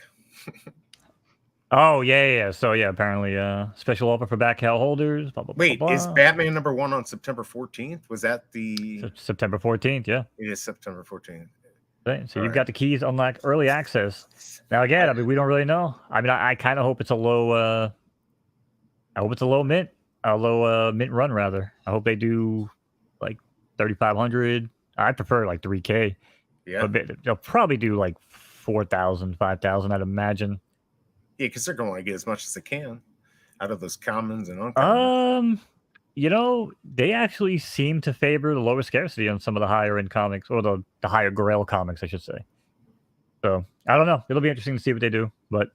Oh yeah. So yeah, apparently special offer for back cow holders. Blah, blah, Wait, blah, blah. is Batman #1 on September 14th? Was that the September 14th? Yeah. It is September 14th. Right. So you've got the keys unlock early access. Now again, I mean, we don't really know. I mean, I kind of hope it's a low. I hope it's a low mint run rather. I hope they do like 3,500. I prefer like 3K. Yeah. But they'll probably do like 4,000, 5,000. I'd imagine. Yeah, because they're going to want to get as much as they can out of those commons and uncommons. You know, they actually seem to favor the lower scarcity on some of the higher end comics, or the higher grail comics, I should say. So I don't know. It'll be interesting to see what they do. But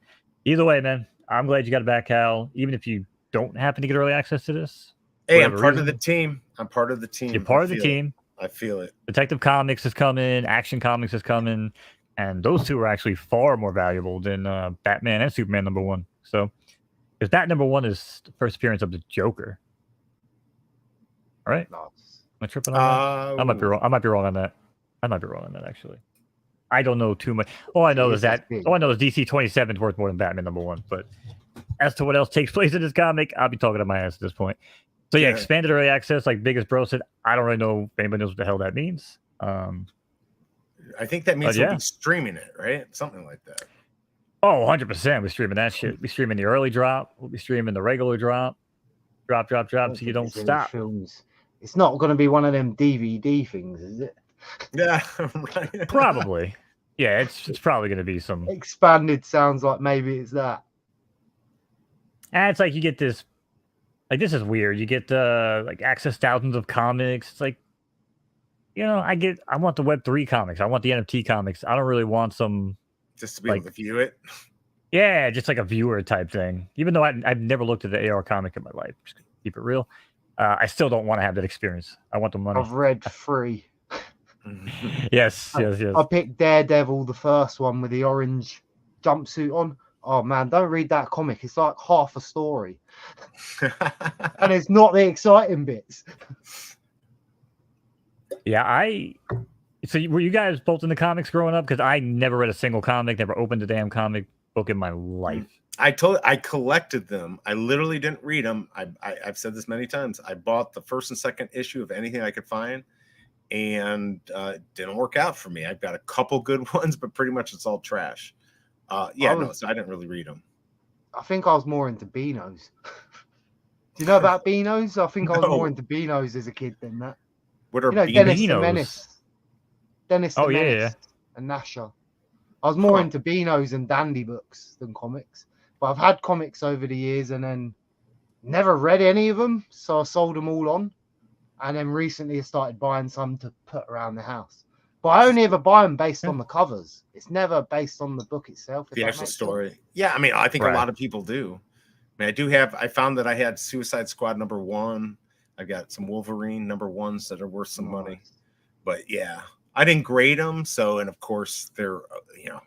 either way, man, I'm glad you got a back, Cal. Even if you don't happen to get early access to this. Hey, I'm part of the team. I'm part of the team. You're part of the team. I feel it. Detective Comics is coming. Action Comics is coming. And those two are actually far more valuable than Batman and Superman #1. So, because that #1 is the first appearance of the Joker. All right. Am I tripping on that? I might be wrong. I might be wrong on that. Actually. I don't know too much. All I know is DC 27 is worth more than Batman #1. But as to what else takes place in this comic, I'll be talking to my ass at this point. So yeah, expanded early access, like Biggest Bro said. I don't really know if anybody knows what the hell that means. I think that means we'll be streaming it, right? Something like that. Oh, 100%. We're streaming that shit. We're streaming the early drop. We'll be streaming the regular drop. Drop, so you don't stop. Films. It's not going to be one of them DVD things, is it? Yeah, right. Probably. Yeah, it's probably going to be some... Expanded sounds like maybe it's that. And it's like you get this... Like, this is weird. You get, like, access thousands of comics. It's like, you know, I want the Web3 comics. I want the NFT comics. I don't really want some... Just to be able to view it? Yeah, just like a viewer type thing. Even though I've never looked at the AR comic in my life. Just keep it real. I still don't want to have that experience. I want the money. I've read 3. Yes. I picked Daredevil, the first one with the orange jumpsuit on. Oh man, don't read that comic. It's like half a story. And it's not the exciting bits. Yeah, so were you guys both in the comics growing up? Because I never read a single comic, never opened a damn comic book in my life. I collected them. I literally didn't read them. I've said this many times. I bought the first and second issue of anything I could find, and it didn't work out for me. I've got a couple good ones, but pretty much it's all trash. So I didn't really read them. I think I was more into Beanos. Do you know about Beanos? I think I was more into Beanos as a kid than that. What are Beanos? Dennis the Menace and Nasher. I was more into Beanos and Dandy books than comics. But I've had comics over the years and then never read any of them. So I sold them all on. And then recently I started buying some to put around the house. But I only ever buy them based on the covers. It's never based on the book itself. The actual story. Sense. Yeah, I mean, I think a lot of people do. I mean, I found that I had Suicide Squad #1. I've got some Wolverine #1s that are worth some money. But yeah, I didn't grade them. So, and of course, they're,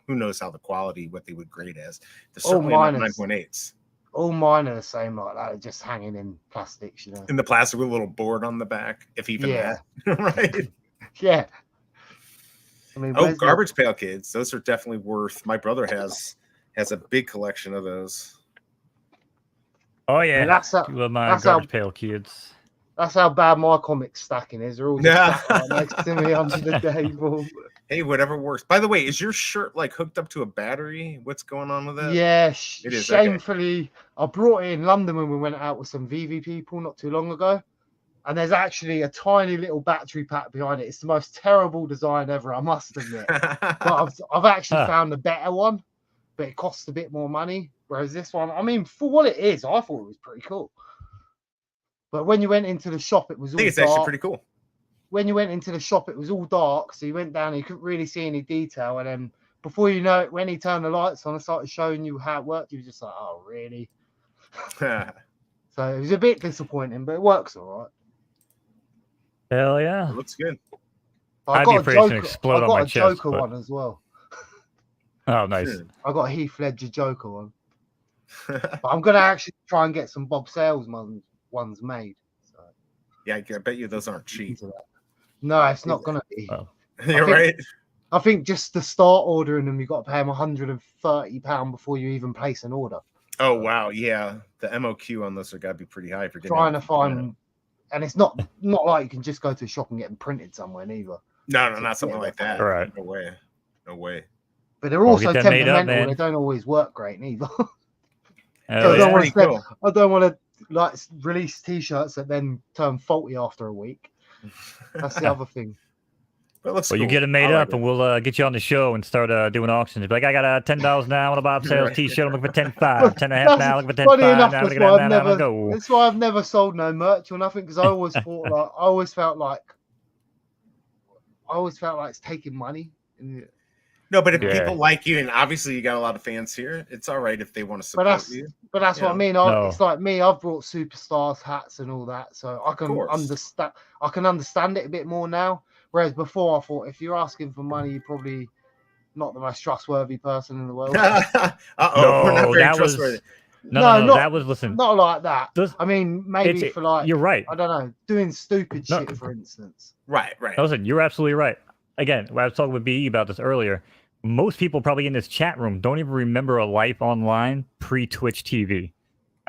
who knows how the quality, what they would grade as. They're certainly not 9.8s. All mine are the same like that, just hanging in plastics, In the plastic with a little board on the back, if even that. Right? Yeah. I mean, Garbage Pail Kids. Those are definitely worth. My brother has a big collection of those. Oh yeah, that's Garbage Pail Kids. That's how bad my comic stacking is. They're all just stacked next to me under the table. Hey, whatever works. By the way, is your shirt like hooked up to a battery? What's going on with that? Yeah, it is. Shamefully, okay. I brought it in London when we went out with some Vivi people not too long ago. And there's actually a tiny little battery pack behind it. It's the most terrible design ever, I must admit. But I've actually found a better one, but it costs a bit more money. Whereas this one, I mean, for what it is, I thought it was pretty cool. But when you went into the shop, it was all dark. I think it's actually pretty cool. When you went into the shop, it was all dark. So you went down and you couldn't really see any detail. And then before you know it, when he turned the lights on and started showing you how it worked, you were just like, oh, really? So it was a bit disappointing, but it works all right. Hell yeah. It looks good. I'd be afraid to explode on my chest. I got a Joker one as well. Oh, nice. I got a Heath Ledger Joker one. But I'm going to actually try and get some BobSales ones made. So. Yeah, I bet you those aren't cheap. No, it's not going to be. Oh. You're right. I think just to start ordering them, you've got to pay them £130 before you even place an order. Oh, wow. Yeah. The MOQ on those are got to be pretty high for trying to find. And it's not like you can just go to a shop and get them printed somewhere neither. No, not something like that. Right. No way. But they're also temperamental. They don't always work great neither. So I don't want to like release T-shirts that then turn faulty after a week. That's the other thing. Well, you get them made up, and we'll get you on the show and start doing auctions. Be like, I got $10 now on a BobSales T-shirt. I'm looking for 10.5, 10.5 now. Looking for 10.5. That's why I've never sold no merch or nothing, because I always felt like it's taking money. No, but if people like you, and obviously you got a lot of fans here, it's all right if they want to support you. But that's what I mean. It's like me. I've brought superstars hats and all that, so I can understand. I can understand it a bit more now. Whereas before, I thought if you're asking for money, you're probably not the most trustworthy person in the world. We're not very trustworthy. Listen. Not like that. I mean, maybe for like. You're right. I don't know, doing stupid shit, for instance. Right. Listen, you're absolutely right. Again, I was talking with BE about this earlier. Most people probably in this chat room don't even remember a life online pre-Twitch TV.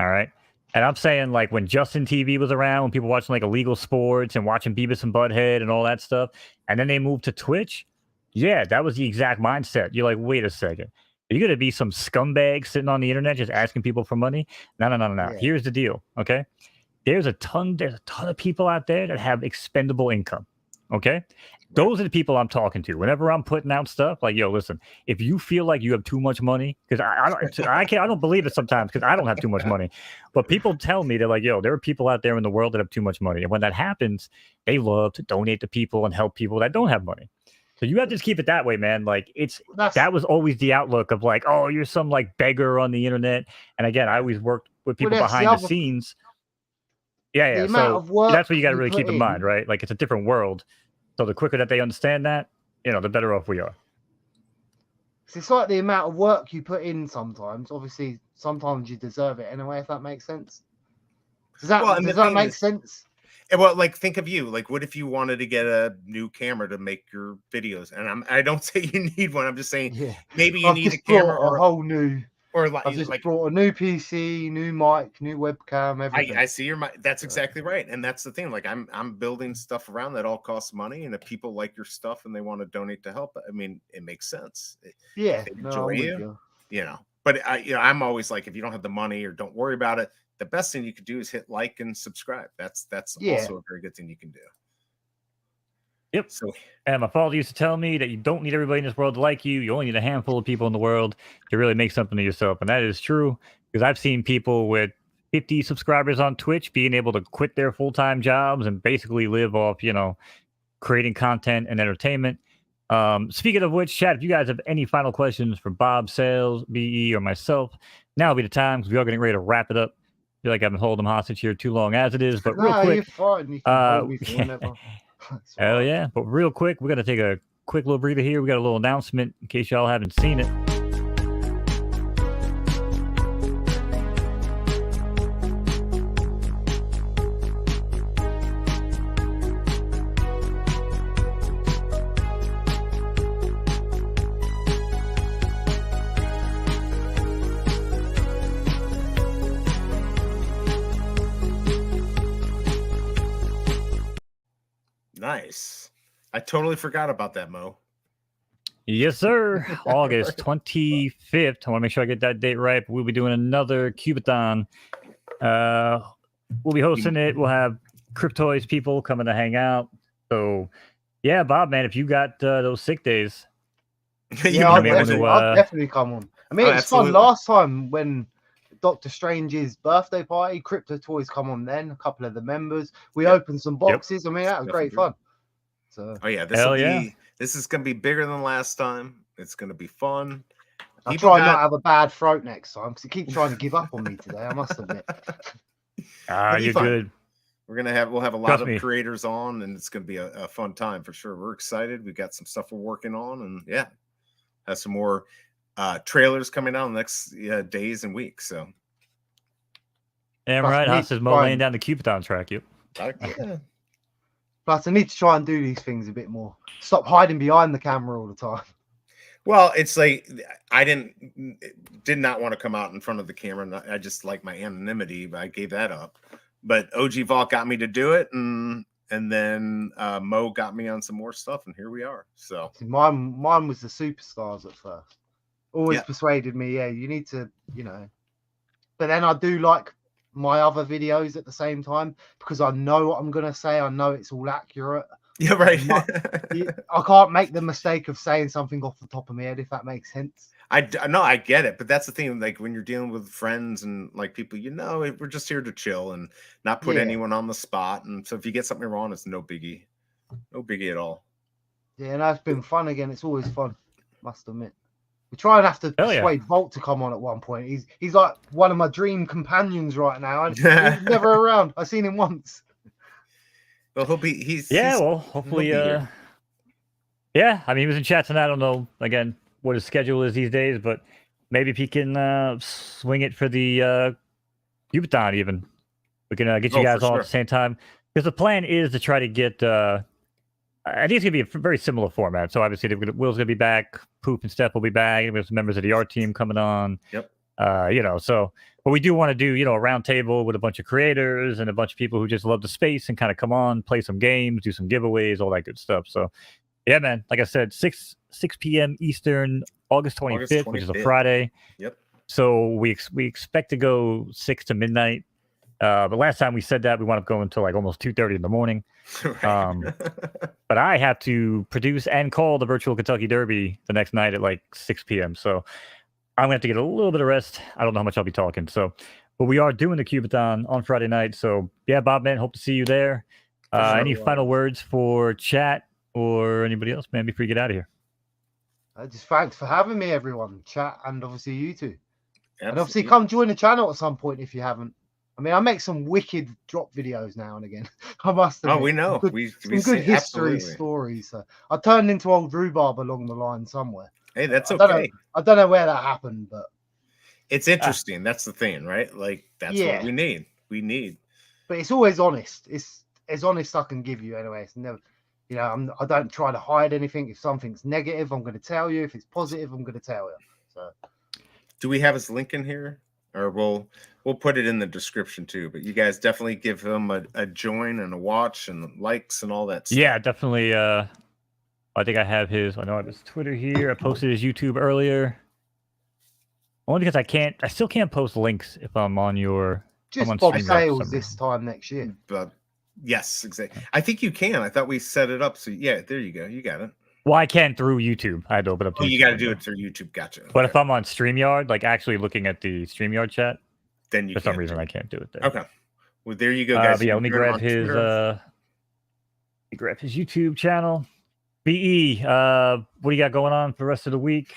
All right. And I'm saying, like, when Justin TV was around, when people watching like illegal sports and watching Beavis and Butthead and all that stuff, and then they moved to Twitch, yeah, that was the exact mindset. You're like, wait a second. Are you going to be some scumbag sitting on the internet just asking people for money? No, no, no, no, no. Yeah. Here's the deal. Okay. There's a ton of people out there that have expendable income. Okay. Those are the people I'm talking to. Whenever I'm putting out stuff, like, yo, listen, if you feel like you have too much money, because I don't believe it sometimes because I don't have too much money. But people tell me, they're like, yo, there are people out there in the world that have too much money. And when that happens, they love to donate to people and help people that don't have money. So you have to just keep it that way, man. Like, that was always the outlook of like, oh, you're some like beggar on the internet. And again, I always worked with people behind the scenes. Yeah. So that's what you got to really keep in mind, right? Like, it's a different world. So the quicker that they understand that, the better off we are. It's like the amount of work you put in sometimes. Obviously, sometimes you deserve it anyway, if that makes sense. Does that make sense? Well, like, think of you. Like, what if you wanted to get a new camera to make your videos? And I don't say you need one. I'm just saying maybe you need a camera or a whole new. Or like, I've just brought a new PC, new mic, new webcam, everything. I see your mic. That's exactly right, and that's the thing. Like, I'm building stuff around that all costs money, and if people like your stuff and they want to donate to help, I mean, it makes sense. Yeah, they enjoy you. But I'm always like, if you don't have the money or don't worry about it, the best thing you could do is hit like and subscribe. That's also a very good thing you can do. Yep. And my father used to tell me that you don't need everybody in this world to like you. You only need a handful of people in the world to really make something of yourself. And that is true, because I've seen people with 50 subscribers on Twitch being able to quit their full-time jobs and basically live off, creating content and entertainment. Speaking of which, chat, if you guys have any final questions for BobSales, BE, or myself, now will be the time, because we are getting ready to wrap it up. I feel like I've been holding them hostage here too long as it is, but real quick. You're fine. You can hold me for whenever. Hell yeah. But real quick, we're going to take a quick little breather here. We got a little announcement in case y'all haven't seen it. Nice. I totally forgot about that, Mo. Yes, sir. August 25th. I want to make sure I get that date right. But we'll be doing another Cubathon. We'll be hosting it. We'll have Cryptoids people coming to hang out. So, yeah, Bob, man, if you got those sick days, I'll definitely come on. I mean, it's fun. Last time when Doctor Strange's birthday party, Crypto Toys come on then, a couple of the members. We opened some boxes. I mean, that was great fun. So, this is going to be bigger than last time. It's going to be fun. I'll try not to have a bad throat next time, because you keep trying to give up on me today, I must admit. You're good. We'll have a lot of creators on, and it's going to be a fun time for sure. We're excited. We've got some stuff we're working on, and have some more trailers coming out in the next days and weeks. So, damn right. Haas is laying down the Cubathon track. Yep. Plus, I need to try and do these things a bit more. Stop hiding behind the camera all the time. Well, it's like I did not want to come out in front of the camera. I just like my anonymity, but I gave that up. But OG Vault got me to do it, and then Mo got me on some more stuff, and here we are. So mine was the superstars at first. Always persuaded me, you need to, But then I do like my other videos at the same time, because I know what I'm gonna say. I know it's all accurate. Yeah, right. I can't make the mistake of saying something off the top of my head, if that makes sense. I get it, but that's the thing. Like, when you're dealing with friends and like people, we're just here to chill and not put anyone on the spot. And so if you get something wrong, it's no biggie at all. Yeah, and that's been fun again. It's always fun, must admit. We try and have to persuade Volt to come on at one point. He's like one of my dream companions right now. He's never around. I've seen him once. Well, hopefully. I mean, he was in chat tonight. I don't know again what his schedule is these days, but maybe if he can swing it for the Cubathon, even we can get you guys all at the same time. Because the plan is to try to get. I think it's gonna be a very similar format. So obviously, Will's gonna be back. Poop and Steph will be back. We have some members of the art team coming on. Yep. So But we do want to do, a round table with a bunch of creators and a bunch of people who just love the space and kind of come on, play some games, do some giveaways, all that good stuff. So, yeah, man. Like I said, 6 p.m. Eastern, August 25th, which is a Friday. Yep. So we expect to go 6 to midnight. But last time we said that, we wound up going until like almost 2:30 in the morning. But I have to produce and call the virtual Kentucky Derby the next night at like 6 p.m. So I'm gonna have to get a little bit of rest. I don't know how much I'll be talking. So, but we are doing the Cubathon on Friday night. So yeah, Bob, man, hope to see you there. Any final words for chat or anybody else, man, before you get out of here? Just thanks for having me, everyone. Chat and obviously you two. Absolutely. And obviously come join the channel at some point if you haven't. I mean, I make some wicked drop videos now and again. I must admit. Oh, we know. Some good history stories. So I turned into old rhubarb along the line somewhere. Hey, that's okay. I don't know where that happened, but it's interesting. That's the thing, right? Like that's what we need. But it's always honest. It's as honest I can give you anyway. It's never, I don't try to hide anything. If something's negative, I'm going to tell you. If it's positive, I'm going to tell you. So, do we have his link in here, or we'll put it in the description too? But you guys definitely give him a join and a watch and likes and all that stuff. Yeah, definitely. I think I have his. I know I have his Twitter here. I posted his YouTube earlier. Only because I still can't post links if I'm on your. Just BobSales this time next year. But yes, exactly. I think you can. I thought we set it up. So yeah, there you go. You got it. Well, I can through YouTube. I had to open up. You got to do it through YouTube. Gotcha. But if I'm on StreamYard, like actually looking at the StreamYard chat, then you for some reason I can't do it there. Okay. Well, there you go, guys. But yeah, let me grab his. Grab his YouTube channel. BE, what do you got going on for the rest of the week?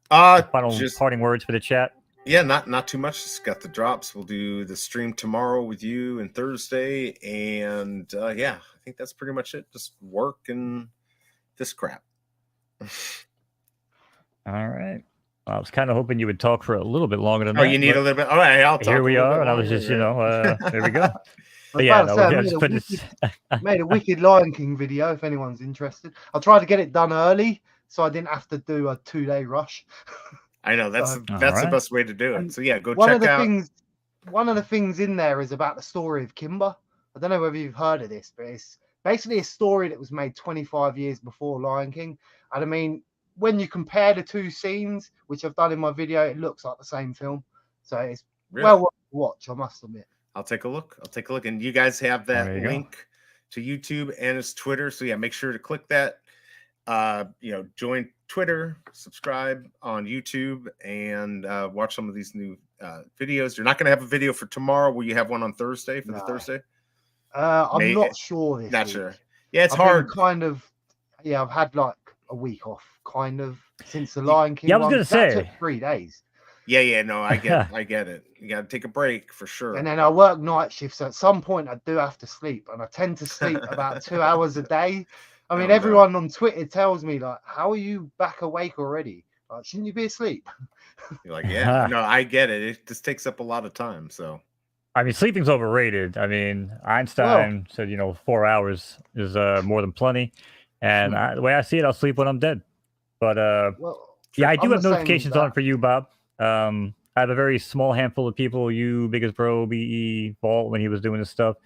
Final parting words for the chat. Yeah, not too much. Just got the drops. We'll do the stream tomorrow with you and Thursday, and yeah, I think that's pretty much it. Just work and this crap. All right. Well, I was kind of hoping you would talk for a little bit longer than that. Oh, you need a little bit. All right, I'll talk. Here we are, and I was just, there we go. But yeah, made a wicked Lion King video if anyone's interested. I tried to get it done early so I didn't have to do a 2-day rush. I know that's the best way to do it. So yeah, go check out. One of the things in there is about the story of Kimber. I don't know whether you've heard of this, but it's basically a story that was made 25 years before Lion King. And I mean, when you compare the two scenes, which I've done in my video, it looks like the same film. So it's well worth a watch, I must admit. I'll take a look. And you guys have that link to YouTube and his Twitter. So yeah, make sure to click that. Join Twitter, subscribe on YouTube, and watch some of these new videos. You're not going to have a video for tomorrow. Will you have one on Thursday for the Thursday? I'm not sure. Not sure. Yeah, it's hard. I've had like a week off, kind of, since the Lion King. Yeah, I was going to say. That took 3 days. Yeah, no, I get it. You got to take a break for sure. And then I work night shifts. So at some point, I do have to sleep, and I tend to sleep about 2 hours a day. I mean, everyone on Twitter tells me, like, how are you back awake already? Like, shouldn't you be asleep? You're like, yeah, no, I get it. It just takes up a lot of time. So, I mean, sleeping's overrated. I mean, Einstein said, 4 hours is more than plenty. And the way I see it, I'll sleep when I'm dead. But I do have notifications on for you, Bob. I have a very small handful of people, you, Biggest Bro, BE, Vault, when he was doing this stuff.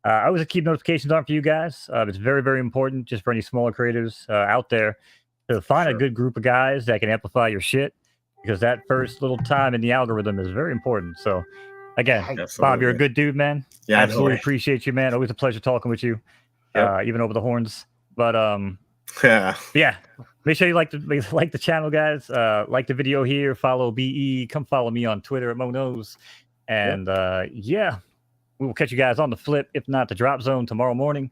I always keep notifications on for you guys. It's very, very important just for any smaller creators out there to find a good group of guys that can amplify your shit, because that first little time in the algorithm is very important. So, again, Bob, you're a good dude, man. Yeah, absolutely appreciate you, man. Always a pleasure talking with you, even over the horns. But yeah, make sure you like the channel, guys. Like the video here. Follow BE. Come follow me on Twitter at Bonez. And we will catch you guys on the flip, if not the drop zone tomorrow morning.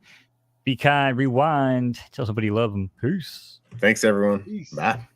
Be kind, rewind, tell somebody you love them. Peace. Thanks, everyone. Peace. Bye.